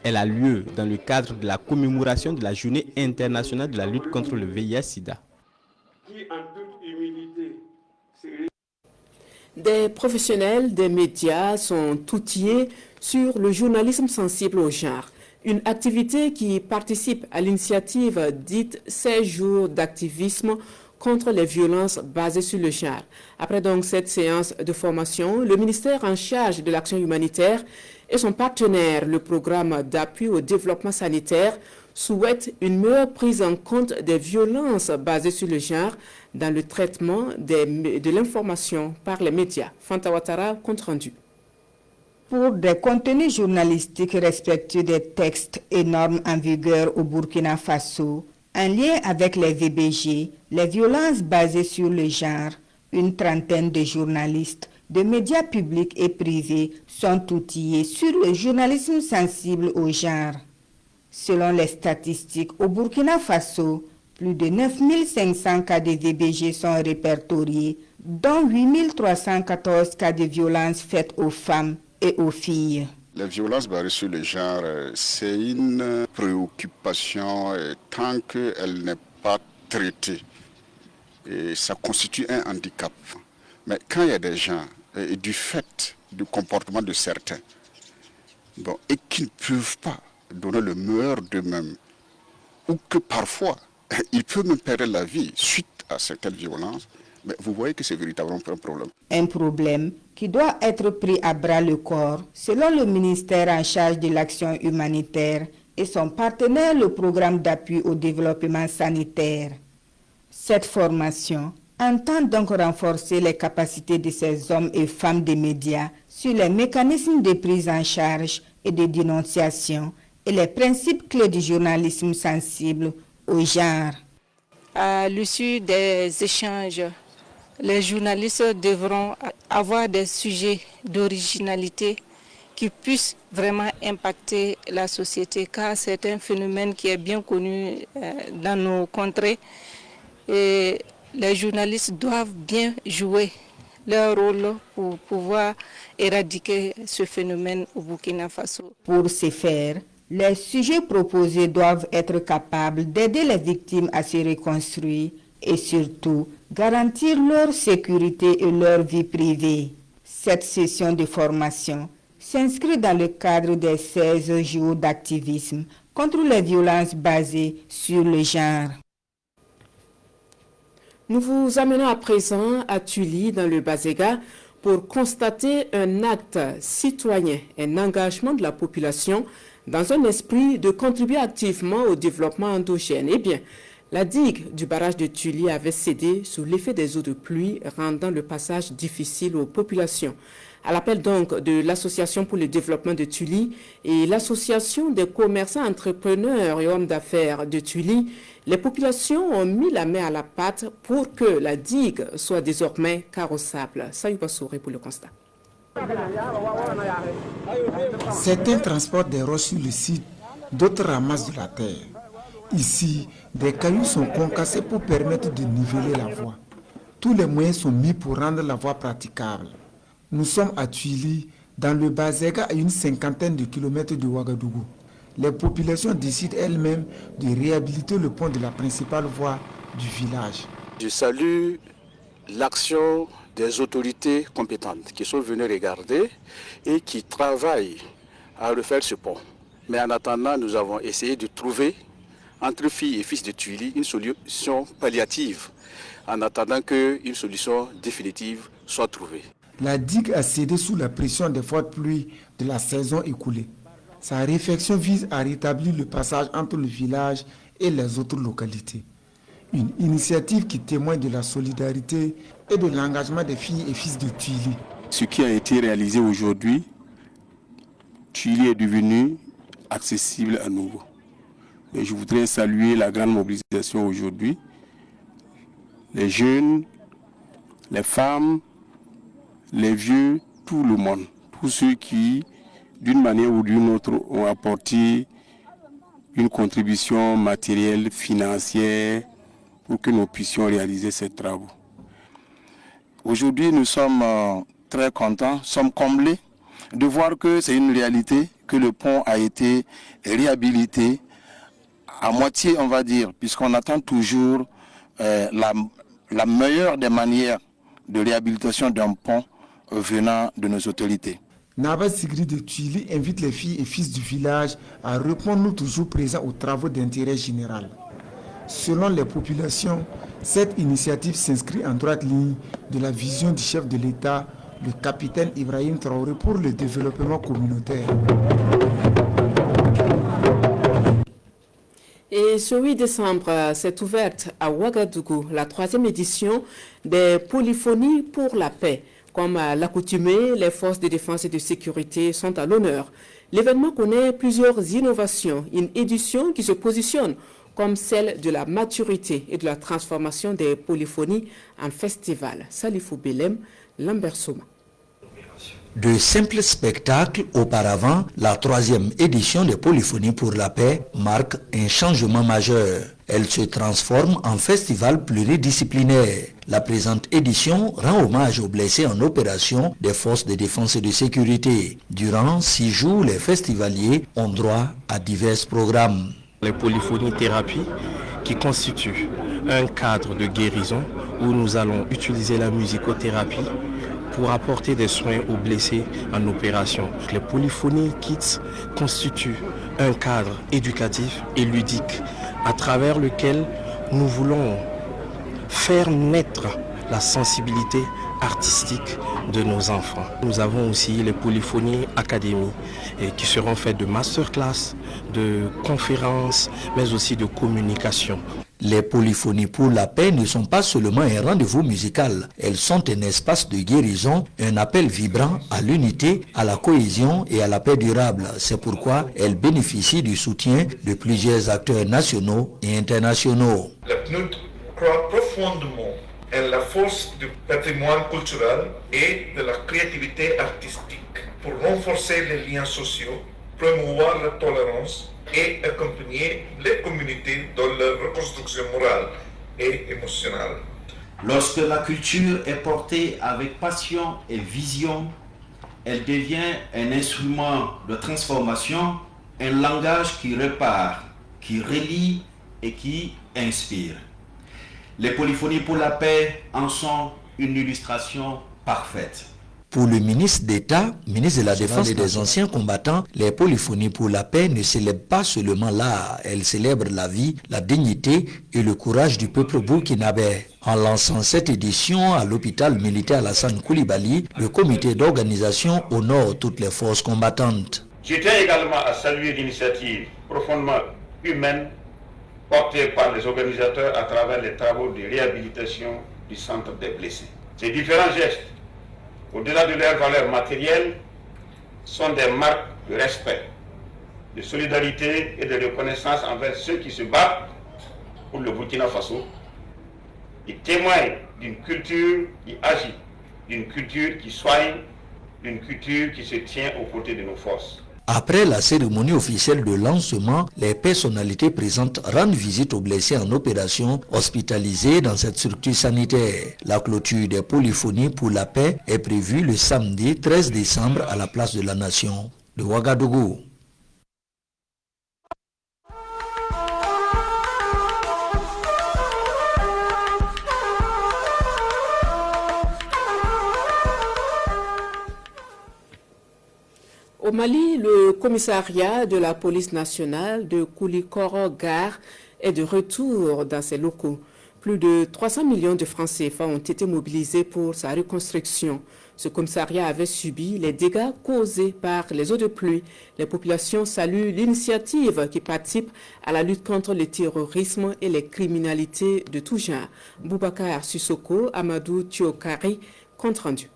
Elle a lieu dans le cadre de la commémoration de la Journée internationale de la lutte contre le VIH-Sida. Des professionnels des médias sont outillés sur le journalisme sensible au genre, une activité qui participe à l'initiative dite 16 jours d'activisme contre les violences basées sur le genre. Après donc cette séance de formation, le ministère en charge de l'action humanitaire et son partenaire, le programme d'appui au développement sanitaire, souhaitent une meilleure prise en compte des violences basées sur le genre dans le traitement de l'information par les médias. Fanta Ouattara, compte rendu. Pour des contenus journalistiques respectueux des textes et normes en vigueur au Burkina Faso, en lien avec les VBG, les violences basées sur le genre, une trentaine de journalistes de médias publics et privés sont outillés sur le journalisme sensible au genre. Selon les statistiques, au Burkina Faso, plus de 9500 cas de VBG sont répertoriés, dont 8314 cas de violences faites aux femmes et aux filles. Les violences basées sur le genre, c'est une préoccupation tant qu'elle n'est pas traitée. Et ça constitue un handicap. Mais quand il y a des gens, et du fait du comportement de certains, et qui ne peuvent pas donner le meilleur d'eux-mêmes, ou que parfois, ils peuvent même perdre la vie suite à certaines violences, mais vous voyez que c'est véritablement un problème. Un problème qui doit être pris à bras le corps, selon le ministère en charge de l'action humanitaire et son partenaire, le programme d'appui au développement sanitaire. Cette formation entend donc renforcer les capacités de ces hommes et femmes des médias sur les mécanismes de prise en charge et de dénonciation et les principes clés du journalisme sensible au genre. À l'issue des échanges, les journalistes devront avoir des sujets d'originalité qui puissent vraiment impacter la société, car c'est un phénomène qui est bien connu dans nos contrées. Et les journalistes doivent bien jouer leur rôle pour pouvoir éradiquer ce phénomène au Burkina Faso. Pour ce faire, les sujets proposés doivent être capables d'aider les victimes à se reconstruire et surtout garantir leur sécurité et leur vie privée. Cette session de formation s'inscrit dans le cadre des 16 jours d'activisme contre les violences basées sur le genre. Nous vous amenons à présent à Tuli, dans le Bazega, pour constater un acte citoyen, un engagement de la population dans un esprit de contribuer activement au développement endogène. Eh bien, la digue du barrage de Tuli avait cédé sous l'effet des eaux de pluie, rendant le passage difficile aux populations. À l'appel donc de l'Association pour le développement de Tuli et l'Association des commerçants, entrepreneurs et hommes d'affaires de Tuli, les populations ont mis la main à la pâte pour que la digue soit désormais carrossable. Sayouba Souré pour le constat. Certains transportent des roches sur le site, d'autres ramassent de la terre. Ici, des cailloux sont concassés pour permettre de niveler la voie. Tous les moyens sont mis pour rendre la voie praticable. Nous sommes à Tuili, dans le Bazega, à une cinquantaine de kilomètres de Ouagadougou. Les populations décident elles-mêmes de réhabiliter le pont de la principale voie du village. Je salue l'action des autorités compétentes qui sont venues regarder et qui travaillent à refaire ce pont. Mais en attendant, nous avons essayé de trouver entre filles et fils de Tuili une solution palliative en attendant qu'une solution définitive soit trouvée. La digue a cédé sous la pression des fortes pluies de la saison écoulée. Sa réflexion vise à rétablir le passage entre le village et les autres localités. Une initiative qui témoigne de la solidarité et de l'engagement des filles et fils de Tuili. Ce qui a été réalisé aujourd'hui, Tuili est devenu accessible à nouveau. Et je voudrais saluer la grande mobilisation aujourd'hui. Les jeunes, les femmes, les vieux, tout le monde. Tous ceux qui, d'une manière ou d'une autre, ont apporté une contribution matérielle, financière, pour que nous puissions réaliser ces travaux. Aujourd'hui, nous sommes très contents, sommes comblés de voir que c'est une réalité, que le pont a été réhabilité à moitié, on va dire, puisqu'on attend toujours la meilleure des manières de réhabilitation d'un pont venant de nos autorités. Naba Sigri de Tuili invite les filles et fils du village à répondre toujours présents aux travaux d'intérêt général. Selon les populations, cette initiative s'inscrit en droite ligne de la vision du chef de l'État, le capitaine Ibrahim Traoré, pour le développement communautaire. Et ce 8 décembre s'est ouverte à Ouagadougou la 3e édition des Polyphonies pour la paix. Comme à l'accoutumée, les forces de défense et de sécurité sont à l'honneur. L'événement connaît plusieurs innovations, une édition qui se positionne comme celle de la maturité et de la transformation des polyphonies en festival. Salifou Belem, Lambert Soma. De simples spectacles auparavant, la 3e édition des Polyphonies pour la paix marque un changement majeur. Elle se transforme en festival pluridisciplinaire. La présente édition rend hommage aux blessés en opération des forces de défense et de sécurité. Durant 6 jours, les festivaliers ont droit à divers programmes. Les polyphonies thérapies qui constituent un cadre de guérison où nous allons utiliser la musicothérapie pour apporter des soins aux blessés en opération. Les polyphonies Kids constituent un cadre éducatif et ludique à travers lequel nous voulons faire naître la sensibilité artistique de nos enfants. Nous avons aussi les polyphonies académies qui seront faites de masterclass, de conférences, mais aussi de communication. Les polyphonies pour la paix ne sont pas seulement un rendez-vous musical, elles sont un espace de guérison, un appel vibrant à l'unité, à la cohésion et à la paix durable. C'est pourquoi elles bénéficient du soutien de plusieurs acteurs nationaux et internationaux. Le PNUD croit profondément en la force du patrimoine culturel et de la créativité artistique pour renforcer les liens sociaux, promouvoir la tolérance et accompagner les communautés dans leur reconstruction morale et émotionnelle. Lorsque la culture est portée avec passion et vision, elle devient un instrument de transformation, un langage qui répare, qui relie et qui inspire. Les polyphonies pour la paix en sont une illustration parfaite. Pour le ministre d'État, ministre de la Défense et des anciens combattants, les polyphonies pour la paix ne célèbrent pas seulement l'art, elles célèbrent la vie, la dignité et le courage du peuple burkinabé. En lançant cette édition à l'hôpital militaire Alassane Koulibaly, le comité d'organisation honore toutes les forces combattantes. Je tiens également à saluer l'initiative profondément humaine portée par les organisateurs à travers les travaux de réhabilitation du centre des blessés. Ces différents gestes, au-delà de leur valeur matérielle, sont des marques de respect, de solidarité et de reconnaissance envers ceux qui se battent pour le Burkina Faso. Ils témoignent d'une culture qui agit, d'une culture qui soigne, d'une culture qui se tient aux côtés de nos forces. Après la cérémonie officielle de lancement, les personnalités présentes rendent visite aux blessés en opération hospitalisés dans cette structure sanitaire. La clôture des polyphonies pour la paix est prévue le samedi 13 décembre à la place de la Nation de Ouagadougou. Au Mali, le commissariat de la police nationale de Koulikoro Gare est de retour dans ses locaux. Plus de 300 millions de francs CFA ont été mobilisés pour sa reconstruction. Ce commissariat avait subi les dégâts causés par les eaux de pluie. Les populations saluent l'initiative qui participe à la lutte contre le terrorisme et les criminalités de tout genre. Boubacar Sissoko, Amadou Thiokari, compte rendu.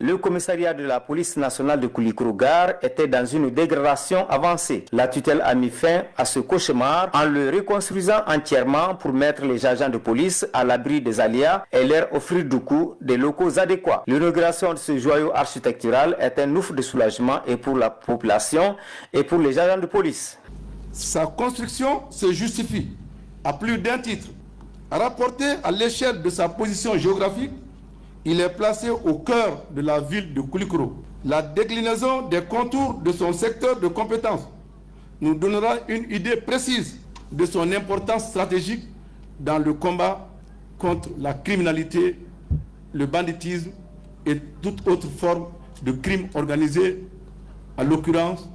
Le commissariat de la police nationale de Koulikoro-Gare était dans une dégradation avancée. La tutelle a mis fin à ce cauchemar en le reconstruisant entièrement pour mettre les agents de police à l'abri des aléas et leur offrir du coup des locaux adéquats. L'inauguration de ce joyau architectural est un ouf de soulagement et pour la population et pour les agents de police. Sa construction se justifie à plus d'un titre. Rapporté à l'échelle de sa position géographique, il est placé au cœur de la ville de Koulikoro. La déclinaison des contours de son secteur de compétence nous donnera une idée précise de son importance stratégique dans le combat contre la criminalité, le banditisme et toute autre forme de crime organisé, en l'occurrence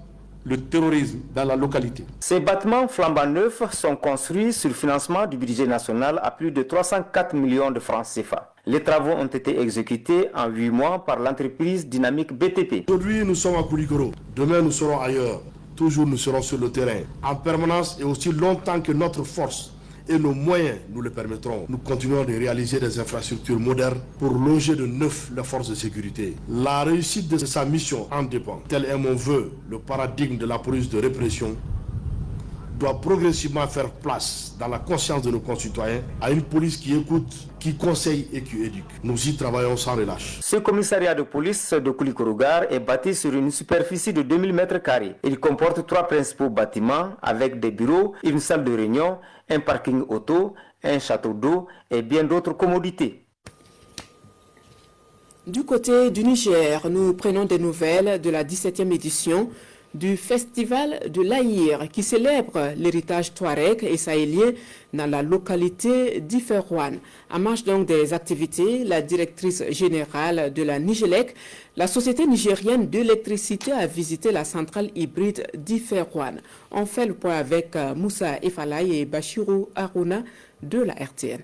le terrorisme dans la localité. Ces bâtiments flambant neufs sont construits sur financement du budget national à plus de 304 millions de francs CFA. Les travaux ont été exécutés en 8 mois par l'entreprise Dynamique BTP. Aujourd'hui, nous sommes à Koulikoro. Demain, nous serons ailleurs. Toujours, nous serons sur le terrain, en permanence et aussi longtemps que notre force et nos moyens nous le permettront. Nous continuons de réaliser des infrastructures modernes pour loger de neuf les forces de sécurité. La réussite de sa mission en dépend. Tel est mon vœu. Le paradigme de la police de répression doit progressivement faire place dans la conscience de nos concitoyens à une police qui écoute, qui conseille et qui éduque. Nous y travaillons sans relâche. Ce commissariat de police de Koulikoro-Gare est bâti sur une superficie de 2000 m². Il comporte 3 principaux bâtiments avec des bureaux, une salle de réunion, un parking auto, un château d'eau et bien d'autres commodités. Du côté du Niger, nous prenons des nouvelles de la 17e édition du Festival de l'Aïr qui célèbre l'héritage touareg et sahélien dans la localité d'Iferouane. En marge donc des activités, la directrice générale de la Nigélec, la Société nigérienne d'électricité, a visité la centrale hybride d'Iferouane. On fait le point avec Moussa Efalaï et Bachirou Aruna de la RTN.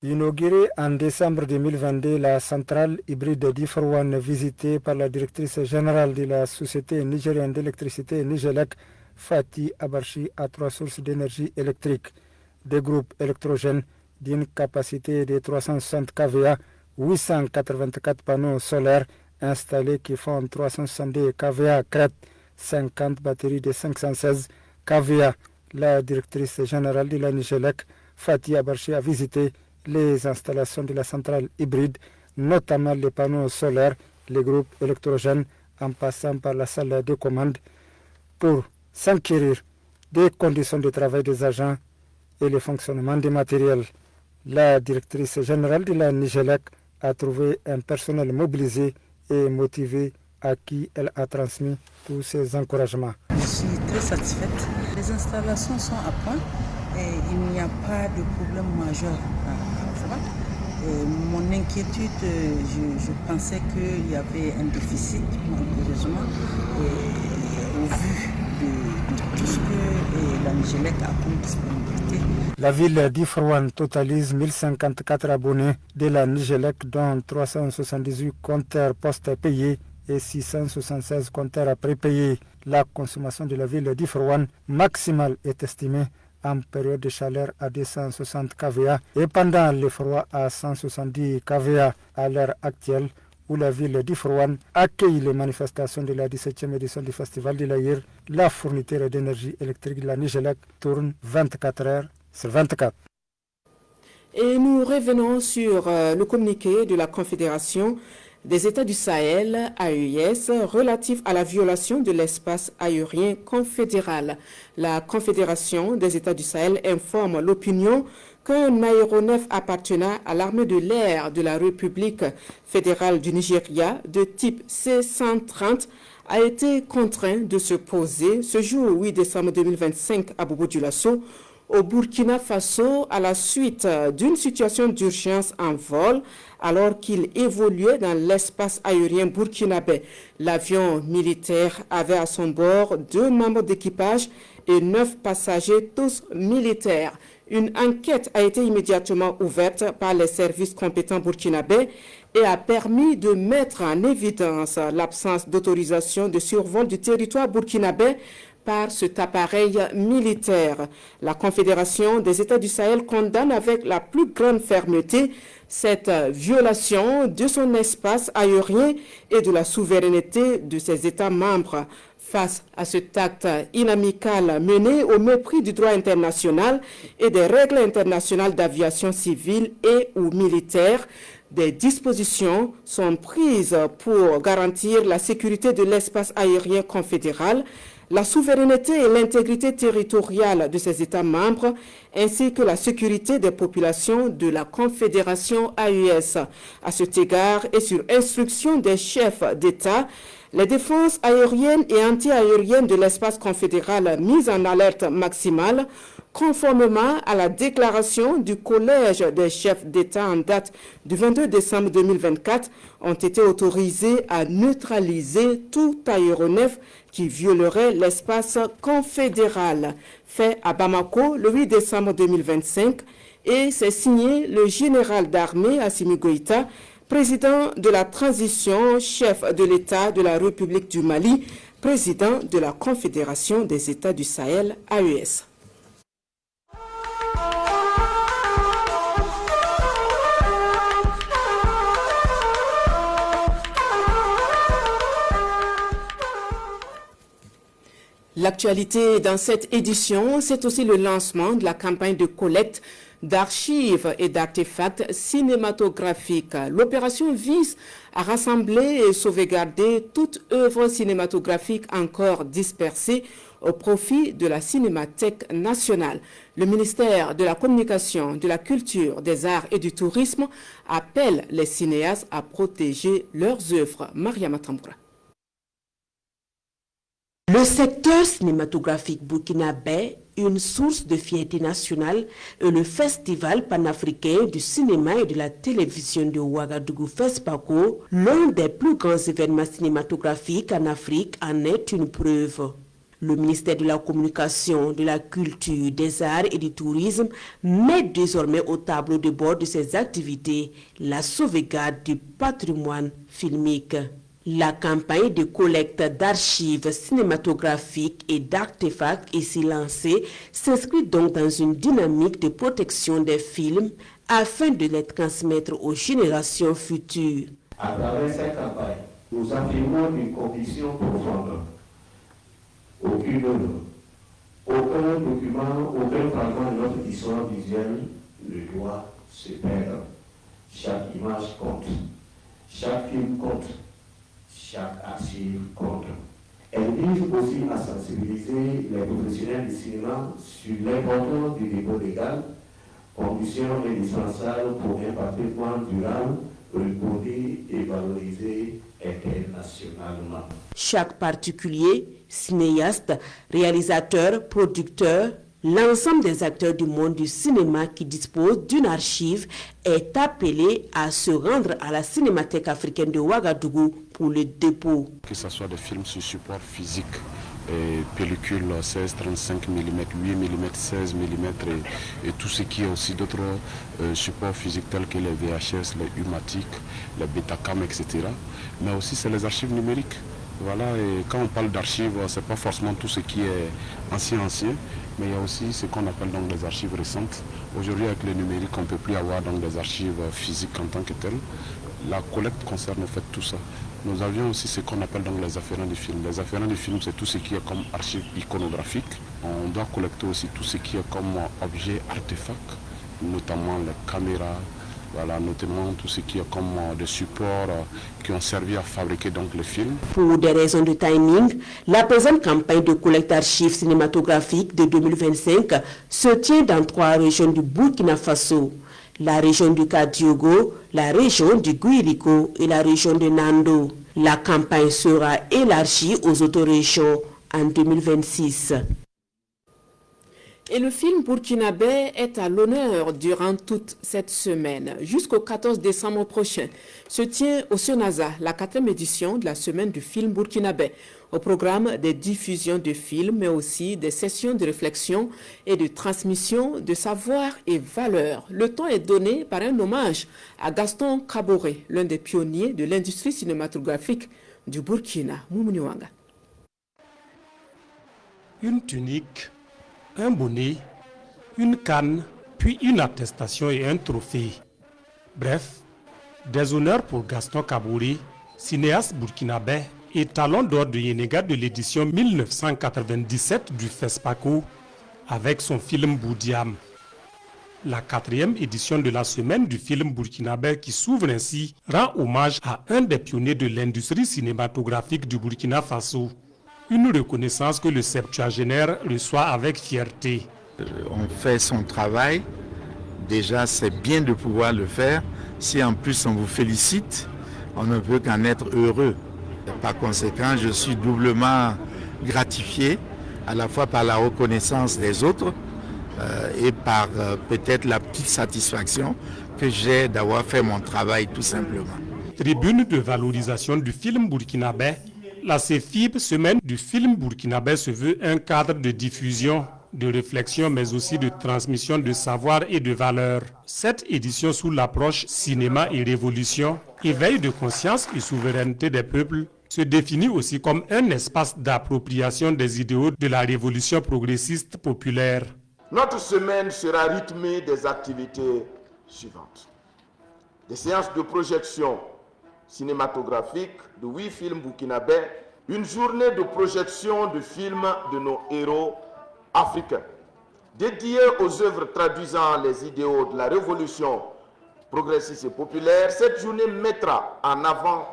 Inaugurée en décembre 2022, la centrale hybride d'Iferouane, visitée par la directrice générale de la Société nigérienne d'électricité Nigélec, Fatih Abarchi, a 3 sources d'énergie électrique. Des groupes électrogènes d'une capacité de 360 kVA, 884 panneaux solaires installés qui font 362 kVA crête, 50 batteries de 516 kVA. La directrice générale de la Nigélec, Fatih Abarchi, a visité les installations de la centrale hybride, notamment les panneaux solaires, les groupes électrogènes, en passant par la salle de commande, pour s'enquérir des conditions de travail des agents et le fonctionnement des matériels. La directrice générale de la Nigélec a trouvé un personnel mobilisé et motivé à qui elle a transmis tous ses encouragements. Je suis très satisfaite. Les installations sont à point et il n'y a pas de problème majeur. Mon inquiétude, je pensais qu'il y avait un déficit, malheureusement, au vu de tout ce que la Nigélec a comme disponibilité. La ville d'Iferouane totalise 1054 abonnés de la Nigélec, dont 378 compteurs post-payés et 676 compteurs prépayés. La consommation de la ville d'Iferouane maximale est estimée en période de chaleur à 260 kVA et pendant le froid à 170 kVA. À l'heure actuelle où la ville d'Iferouane accueille les manifestations de la 17e édition du Festival de l'Aïr, la fourniture d'énergie électrique de la Nigélec tourne 24 heures sur 24. Et nous revenons sur le communiqué de la Confédération des États du Sahel, AES, relatif à la violation de l'espace aérien confédéral. La Confédération des États du Sahel informe l'opinion qu'un aéronef appartenant à l'armée de l'air de la République fédérale du Nigeria de type C-130 a été contraint de se poser ce jour 8 décembre 2025 à Bobo-Dioulasso au Burkina Faso à la suite d'une situation d'urgence en vol alors qu'il évoluait dans l'espace aérien burkinabé. L'avion militaire avait à son bord 2 membres d'équipage et 9 passagers, tous militaires. Une enquête a été immédiatement ouverte par les services compétents burkinabés et a permis de mettre en évidence l'absence d'autorisation de survol du territoire burkinabé par cet appareil militaire. La Confédération des États du Sahel condamne avec la plus grande fermeté cette violation de son espace aérien et de la souveraineté de ses États membres. Face à cet acte inamical mené au mépris du droit international et des règles internationales d'aviation civile et ou militaire, des dispositions sont prises pour garantir la sécurité de l'espace aérien confédéral, la souveraineté et l'intégrité territoriale de ses États membres, ainsi que la sécurité des populations de la Confédération AES. À cet égard et sur instruction des chefs d'État, les défenses aériennes et anti-aériennes de l'espace confédéral mises en alerte maximale, conformément à la déclaration du Collège des chefs d'État en date du 22 décembre 2024, ont été autorisées à neutraliser tout aéronef qui violerait l'espace confédéral. Fait à Bamako le 8 décembre 2025 et c'est signé le général d'armée Assimi Goïta, président de la transition, chef de l'État de la République du Mali, président de la Confédération des États du Sahel, AES. L'actualité dans cette édition, c'est aussi le lancement de la campagne de collecte d'archives et d'artefacts cinématographiques. L'opération vise à rassembler et sauvegarder toute œuvre cinématographique encore dispersée au profit de la Cinémathèque nationale. Le ministère de la Communication, de la Culture, des Arts et du Tourisme appelle les cinéastes à protéger leurs œuvres. Mariama Tamboura. Le secteur cinématographique burkinabé, une source de fierté nationale, est le Festival panafricain du cinéma et de la télévision de Ouagadougou FESPACO, l'un des plus grands événements cinématographiques en Afrique, en est une preuve. Le ministère de la Communication, de la Culture, des Arts et du Tourisme met désormais au tableau de bord de ses activités la sauvegarde du patrimoine filmique. La campagne de collecte d'archives cinématographiques et d'artefacts ici lancée s'inscrit donc dans une dynamique de protection des films afin de les transmettre aux générations futures. À travers cette campagne, nous affirmons une conviction profonde. Aucune œuvre, aucun document, aucun fragment de notre histoire visuelle ne doit se perdre. Chaque image compte, chaque film compte. Chaque archive compte. Elle vise aussi à sensibiliser les professionnels du cinéma sur l'importance du dépôt légal, condition indispensable pour un patrimoine durable, reconnu et valorisé internationalement. Chaque particulier, cinéaste, réalisateur, producteur, l'ensemble des acteurs du monde du cinéma qui disposent d'une archive est appelé à se rendre à la Cinémathèque africaine de Ouagadougou pour le dépôt. Que ce soit des films sur support physique, pellicule 16, 35 mm, 8 mm, 16 mm et tout ce qui est aussi d'autres supports physiques tels que les VHS, les U-Matic, les Betacam, etc. Mais aussi c'est les archives numériques. Voilà, et quand on parle d'archives, ce n'est pas forcément tout ce qui est ancien, mais il y a aussi ce qu'on appelle donc les archives récentes. Aujourd'hui, avec le numérique, on ne peut plus avoir donc des archives physiques en tant que telles. La collecte concerne en fait tout ça. Nous avions aussi ce qu'on appelle donc les afférents du film. Les afférents du film, c'est tout ce qui est comme archives iconographiques. On doit collecter aussi tout ce qui est comme objet artefact, notamment les caméras, voilà, notamment tout ce qui est comme des supports qui ont servi à fabriquer donc le film. Pour des raisons de timing, la présente campagne de collecte d'archives cinématographiques de 2025 se tient dans 3 régions du Burkina Faso. La région du Kadiogo, la région du Guirico et la région de Nando. La campagne sera élargie aux autres régions en 2026. Et le film burkinabé est à l'honneur durant toute cette semaine. Jusqu'au 14 décembre prochain se tient au Senaza la 4e édition de la semaine du film burkinabé. Au programme des diffusions de films, mais aussi des sessions de réflexion et de transmission de savoir et valeurs. Le temps est donné par un hommage à Gaston Kaboré, l'un des pionniers de l'industrie cinématographique du Burkina. Moumouniwanga. Une tunique, un bonnet, une canne, puis une attestation et un trophée. Bref, des honneurs pour Gaston Kaboré, cinéaste burkinabé et talon d'or de Yenega de l'édition 1997 du FESPACO avec son film Boudiam. La 4e édition de la semaine du film burkinabé qui s'ouvre ainsi rend hommage à un des pionniers de l'industrie cinématographique du Burkina Faso. Une reconnaissance que le septuagénaire reçoit avec fierté. On fait son travail, déjà c'est bien de pouvoir le faire. Si en plus on vous félicite, on ne peut qu'en être heureux. Par conséquent, je suis doublement gratifié, à la fois par la reconnaissance des autres et par peut-être la petite satisfaction que j'ai d'avoir fait mon travail tout simplement. Tribune de valorisation du film burkinabé, la CEFIB, semaine du film burkinabé, se veut un cadre de diffusion, de réflexion, mais aussi de transmission de savoir et de valeurs. Cette édition sous l'approche cinéma et révolution, éveil de conscience et souveraineté des peuples, se définit aussi comme un espace d'appropriation des idéaux de la révolution progressiste populaire. Notre semaine sera rythmée des activités suivantes. Des séances de projection cinématographique de 8 films burkinabés, une journée de projection de films de nos héros africains. Dédiée aux œuvres traduisant les idéaux de la révolution progressiste et populaire, cette journée mettra en avant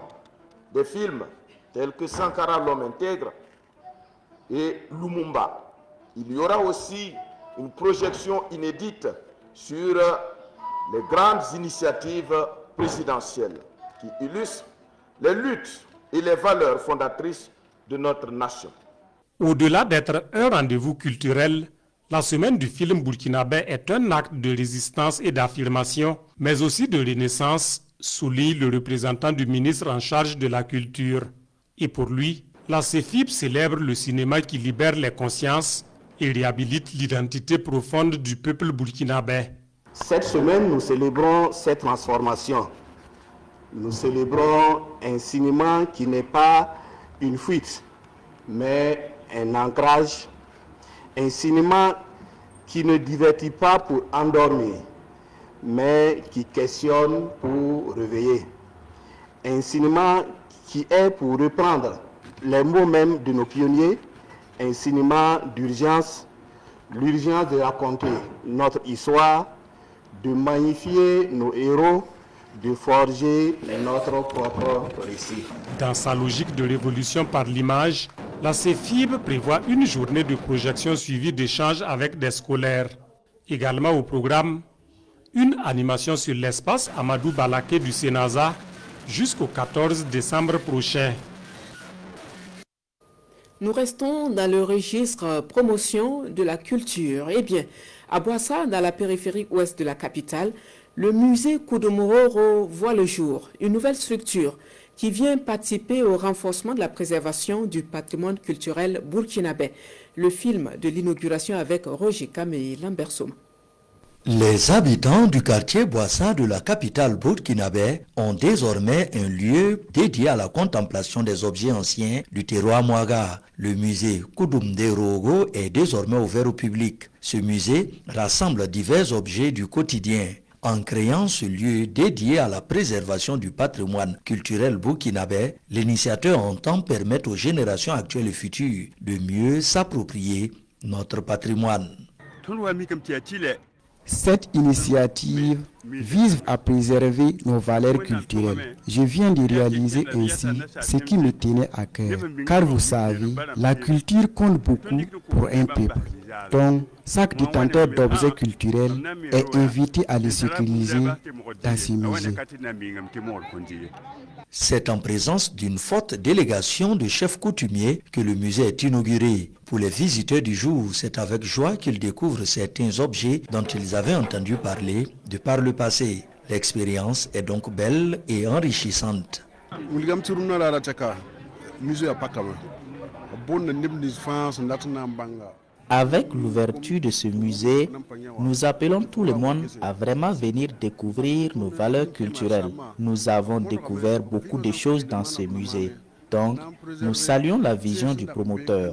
des films tels que Sankara l'homme intègre et Lumumba. Il y aura aussi une projection inédite sur les grandes initiatives présidentielles qui illustrent les luttes et les valeurs fondatrices de notre nation. Au-delà d'être un rendez-vous culturel, la semaine du film burkinabé est un acte de résistance et d'affirmation, mais aussi de renaissance, souligne le représentant du ministre en charge de la culture. Et pour lui, la CEFIB célèbre le cinéma qui libère les consciences et réhabilite l'identité profonde du peuple burkinabé. Cette semaine, nous célébrons cette transformation. Nous célébrons un cinéma qui n'est pas une fuite, mais un ancrage, un cinéma qui ne divertit pas pour endormir, mais qui questionne pour réveiller. Un cinéma qui est, pour reprendre les mots même de nos pionniers, un cinéma d'urgence, l'urgence de raconter notre histoire, de magnifier nos héros, de forger notre propre récit. Dans sa logique de révolution par l'image, la CEFIB prévoit une journée de projection suivie d'échanges avec des scolaires. Également au programme, une animation sur l'espace Amadou Balaké du Senaza jusqu'au 14 décembre prochain. Nous restons dans le registre promotion de la culture. Eh bien, à Boissa, dans la périphérie ouest de la capitale, le musée Koudomoro voit le jour, une nouvelle structure qui vient participer au renforcement de la préservation du patrimoine culturel burkinabé. Le film de l'inauguration avec Roger Kamei Lambersom. Les habitants du quartier Boissa de la capitale burkinabé ont désormais un lieu dédié à la contemplation des objets anciens du terroir Mouaga. Le musée Koudoumderogo est désormais ouvert au public. Ce musée rassemble divers objets du quotidien. En créant ce lieu dédié à la préservation du patrimoine culturel burkinabé, l'initiateur entend permettre aux générations actuelles et futures de mieux s'approprier notre patrimoine. Cette initiative vise à préserver nos valeurs culturelles. Je viens de réaliser ainsi ce qui me tenait à cœur. Car vous savez, la culture compte beaucoup pour un peuple. Donc, chaque détenteur d'objets culturels est invité à les sécuriser dans ces musées. C'est en présence d'une forte délégation de chefs coutumiers que le musée est inauguré. Pour les visiteurs du jour, c'est avec joie qu'ils découvrent certains objets dont ils avaient entendu parler de par le passé. L'expérience est donc belle et enrichissante. Avec l'ouverture de ce musée, nous appelons tout le monde à vraiment venir découvrir nos valeurs culturelles. Nous avons découvert beaucoup de choses dans ce musée. Donc, nous saluons la vision du promoteur.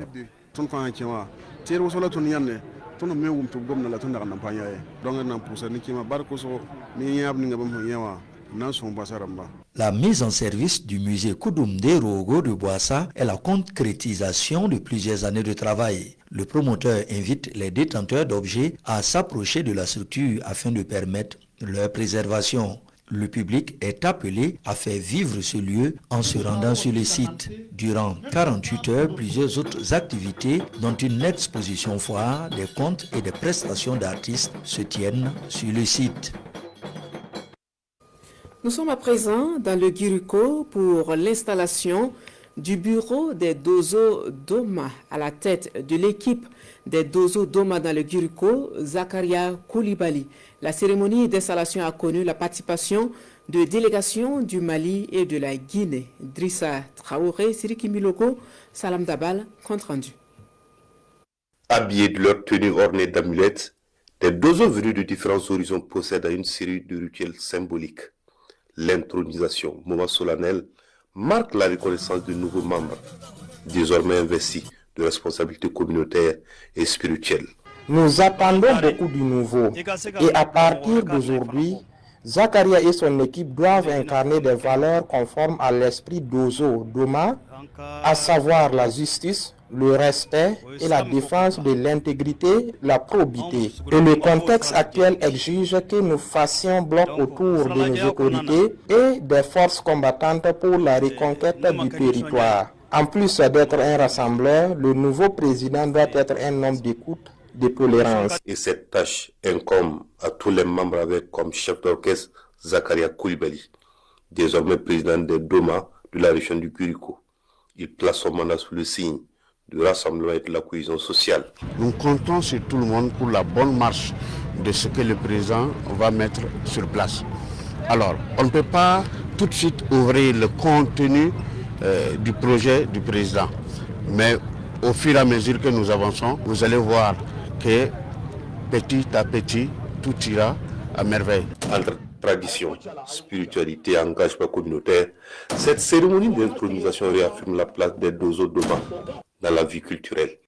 La mise en service du musée Koudoumdé Rogo de Boissa est la concrétisation de plusieurs années de travail. Le promoteur invite les détenteurs d'objets à s'approcher de la structure afin de permettre leur préservation. Le public est appelé à faire vivre ce lieu en se rendant sur le site. Durant 48 heures, plusieurs autres activités, dont une exposition foire, des contes et des prestations d'artistes, se tiennent sur le site. Nous sommes à présent dans le Guiruco pour l'installation du bureau des Dozo Doma. À la tête de l'équipe des Dozo Doma dans le Guiruco, Zakaria Koulibaly. La cérémonie d'installation a connu la participation de délégations du Mali et de la Guinée. Drissa Traoré, Siriki Miloko, Salam Dabal, compte rendu. Habillés de leur tenue ornée d'amulettes, les Dozo venus de différents horizons possèdent une série de rituels symboliques. L'intronisation, moment solennel, marque la reconnaissance de nouveaux membres, désormais investis de responsabilités communautaires et spirituelles. Nous attendons beaucoup du nouveau et à partir d'aujourd'hui, Zakaria et son équipe doivent incarner des valeurs conformes à l'esprit d'Ozo Doma, à savoir la justice, le respect et la défense de l'intégrité, la probité. Et le contexte actuel exige que nous fassions bloc autour de nos autorités et des forces combattantes pour la reconquête du territoire. En plus d'être un rassembleur, le nouveau président doit être un homme d'écoute, de tolérance. Et cette tâche incombe à tous les membres avec comme chef d'orchestre Zakaria Koulibaly, désormais président des Doma de la région du Guiruco. Il place son mandat sous le signe du rassemblement et de la cohésion sociale. Nous comptons sur tout le monde pour la bonne marche de ce que le président va mettre sur place. Alors, on ne peut pas tout de suite ouvrir le contenu du projet du président. Mais au fur et à mesure que nous avançons, vous allez voir que petit à petit, tout ira à merveille. Entre tradition, spiritualité et engagement communautaire, cette cérémonie d'intronisation réaffirme la place des Dozo Doma dans la vie culturelle.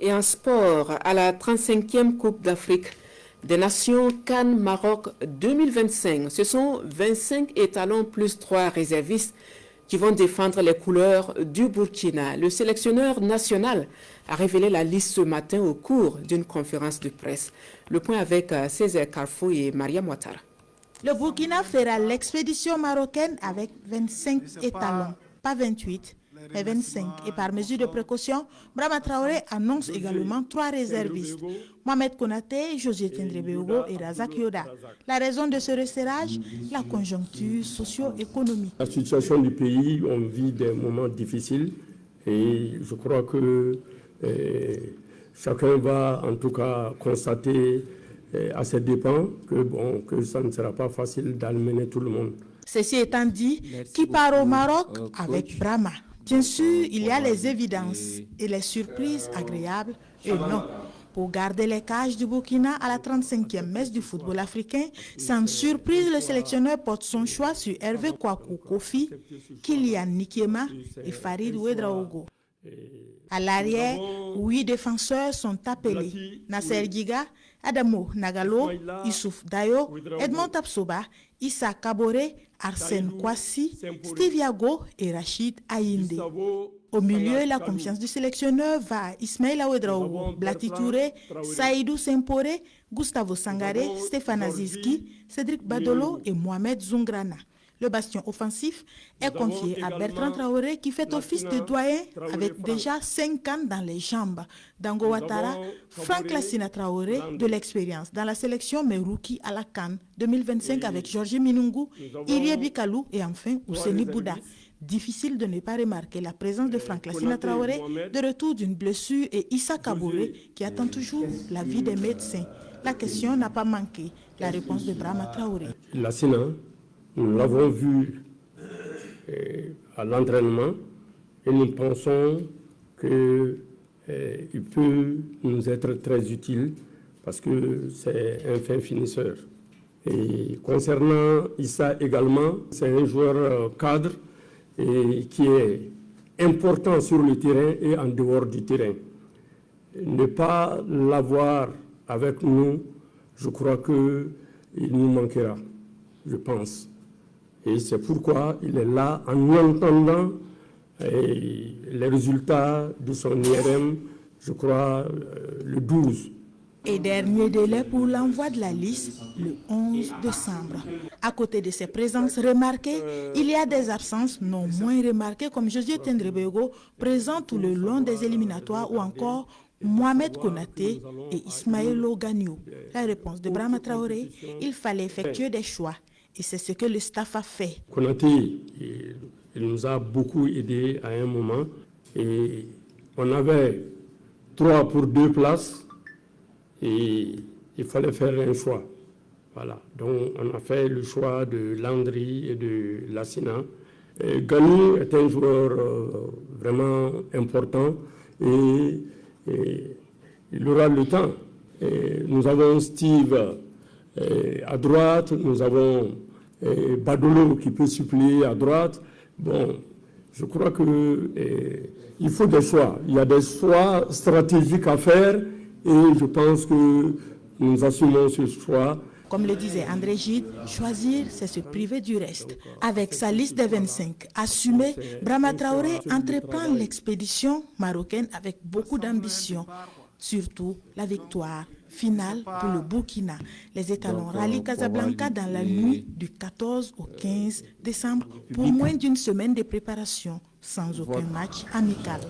Et en sport, à la 35e Coupe d'Afrique des Nations Cannes Maroc 2025, ce sont 25 étalons plus 3 réservistes qui vont défendre les couleurs du Burkina. Le sélectionneur national a révélé la liste ce matin au cours d'une conférence de presse. Le point avec Césaire Carfou et Maria Ouattara. Le Burkina fera l'expédition marocaine avec 25 étalons, pas 28, mais 25. Et par mesure de précaution, Brahma Traoré annonce également 3 réservistes. Mohamed Konaté, José Tendré-Béogo et Razak Yoda. La raison de ce resserrage, la conjoncture socio-économique. La situation du pays, on vit des moments difficiles et je crois que chacun va en tout cas constater à ses dépens que ça ne sera pas facile d'amener tout le monde. Ceci étant dit, qui part au Maroc avec Brahma? Bien sûr, il y a les évidences et les surprises agréables et non. Pour garder les cages du Burkina à la 35e messe du football africain, sans surprise, le sélectionneur porte son choix sur Hervé Kouakou Kofi, Kylian Nikiema et Farid Ouedraogo. À l'arrière, 8 défenseurs sont appelés. Nasser Giga, Adamo Nagalo, Issouf Dayo, Edmond Tapsoba, Issa Kabore, Arsène Kouassi, Steve Yago et Rachid Aïndé. Au milieu, la confiance du sélectionneur va à Ismaïla Ouedraogo, Blati Touré, Saïdou Sempore, Gustavo Sangaré, Stéphane Azizki, Cédric Badolo et Mohamed Zungrana. Le bastion offensif est confié à Bertrand Traoré qui fait office de doyen avec déjà 5 ans dans les jambes. Dango Ouattara, Franck Lassina Traoré de l'expérience dans la sélection Merouki à la CAN 2025 avec Georges Minungu, Irie Bikalou et enfin Ouseni Bouda. Difficile de ne pas remarquer la présence de Franck Lassina Traoré de retour d'une blessure et Issa Kabouré qui attend toujours l'avis des médecins. La question n'a pas manqué. La réponse de Brahma Traoré. Lassina, nous l'avons vu à l'entraînement et nous pensons qu'il peut nous être très utile parce que c'est un fin finisseur. Et concernant Issa également, c'est un joueur cadre et qui est important sur le terrain et en dehors du terrain. Ne pas l'avoir avec nous, je crois qu'il nous manquera, je pense. Et c'est pourquoi il est là en entendant les résultats de son IRM, je crois, le 12. Et dernier délai pour l'envoi de la liste, le 11 décembre. À côté de ces présences remarquées, il y a des absences non moins remarquées comme Josué Tendrebego, présent tout le long des éliminatoires, ou encore Mohamed Konaté et Ismaël Gagnou. La réponse de Brahma Traoré, il fallait effectuer des choix. Et c'est ce que le staff a fait. Konaté, il nous a beaucoup aidé à un moment. Et on avait 3 pour 2 places. Et il fallait faire un choix. Voilà. Donc on a fait le choix de Landry et de Lassina. Gagnou est un joueur vraiment important et il aura le temps. Et nous avons Steve à droite, nous avons Badolo qui peut suppléer à droite. Bon, je crois qu'il faut des choix. Il y a des choix stratégiques à faire. Et je pense que nous assumons ce choix. Comme le disait André Gide, choisir, c'est se priver du reste. Avec sa liste des 25 assumée, Brahma Traoré entreprend l'expédition marocaine avec beaucoup d'ambition. Surtout la victoire finale pour le Burkina. Les étalons rallient Casablanca dans la nuit du 14 au 15 décembre pour moins d'une semaine de préparation, sans aucun match amical.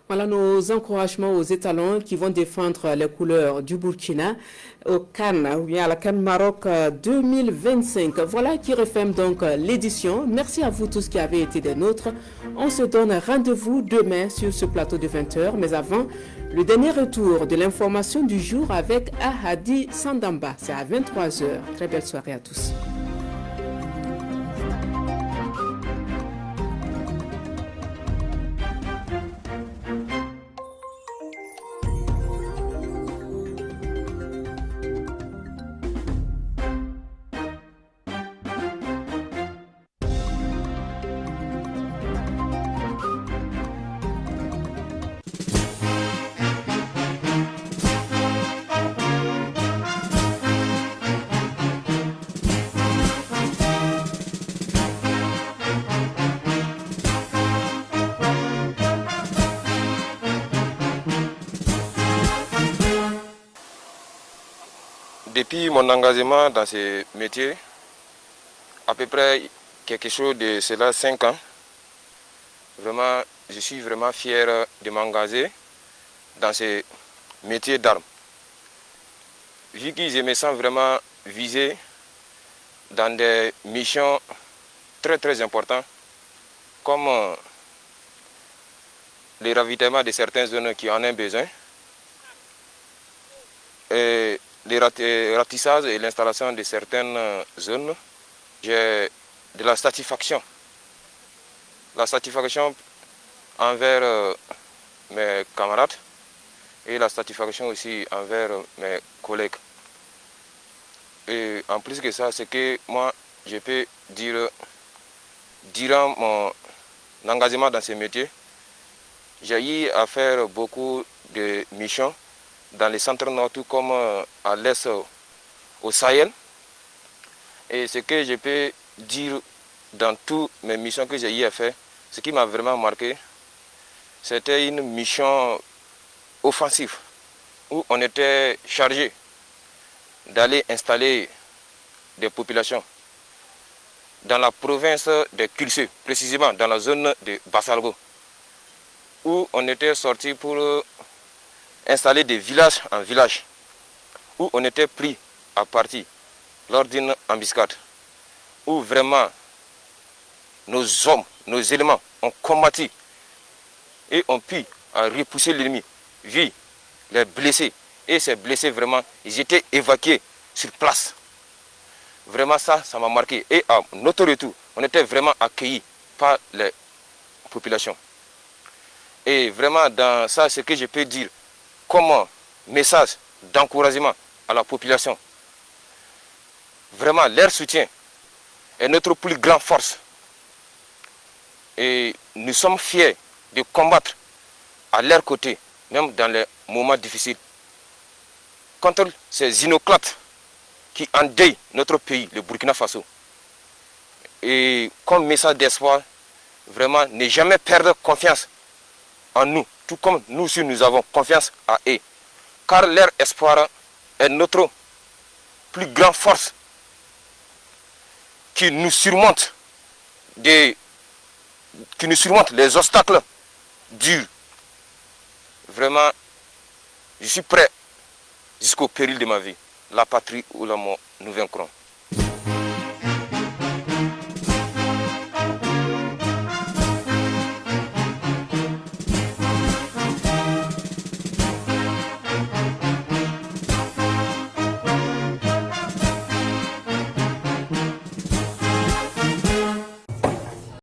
Voilà nos encouragements aux étalons qui vont défendre les couleurs du Burkina au Cannes, ou bien à la Cannes Maroc 2025. Voilà qui referme donc l'édition. Merci à vous tous qui avez été des nôtres. On se donne rendez-vous demain sur ce plateau de 20h. Mais avant, le dernier retour de l'information du jour avec Ahadi Sandamba. C'est à 23h. Très belle soirée à tous. Depuis mon engagement dans ce métier, à peu près quelque chose de cela 5 ans, vraiment, je suis vraiment fier de m'engager dans ce métier d'armes. Vu que je me sens vraiment visé dans des missions très très importantes, comme le ravitaillement de certaines zones qui en ont besoin, et le ratissage et l'installation de certaines zones, j'ai de la satisfaction. La satisfaction envers mes camarades et la satisfaction aussi envers mes collègues. Et en plus que ça, c'est que moi, je peux dire, durant mon engagement dans ce métier, j'ai eu à faire beaucoup de missions dans les centres nord, tout comme à l'est au Sahel. Et ce que je peux dire dans toutes mes missions que j'ai eu à faire, ce qui m'a vraiment marqué, c'était une mission offensive où on était chargé d'aller installer des populations dans la province de Kulsé, précisément dans la zone de Bassalgo, où on était sorti pour installer des villages en village, où on était pris à partie lors d'une embuscade, où vraiment nos hommes, nos éléments ont combattu et ont pu repousser l'ennemi, vu les blessés. Et ces blessés, vraiment, ils étaient évacués sur place. Vraiment, ça m'a marqué. Et à notre retour, on était vraiment accueillis par les populations. Et vraiment, dans ça, ce que je peux dire, comme message d'encouragement à la population, vraiment, leur soutien est notre plus grande force. Et nous sommes fiers de combattre à leur côté, même dans les moments difficiles, contre ces inoclates qui endeuillent notre pays, le Burkina Faso. Et comme message d'espoir, vraiment, ne jamais perdre confiance en nous, tout comme nous aussi nous avons confiance à eux. Car leur espoir est notre plus grande force qui nous surmonte les obstacles durs. Vraiment, je suis prêt jusqu'au péril de ma vie. La patrie ou la mort, nous vaincrons.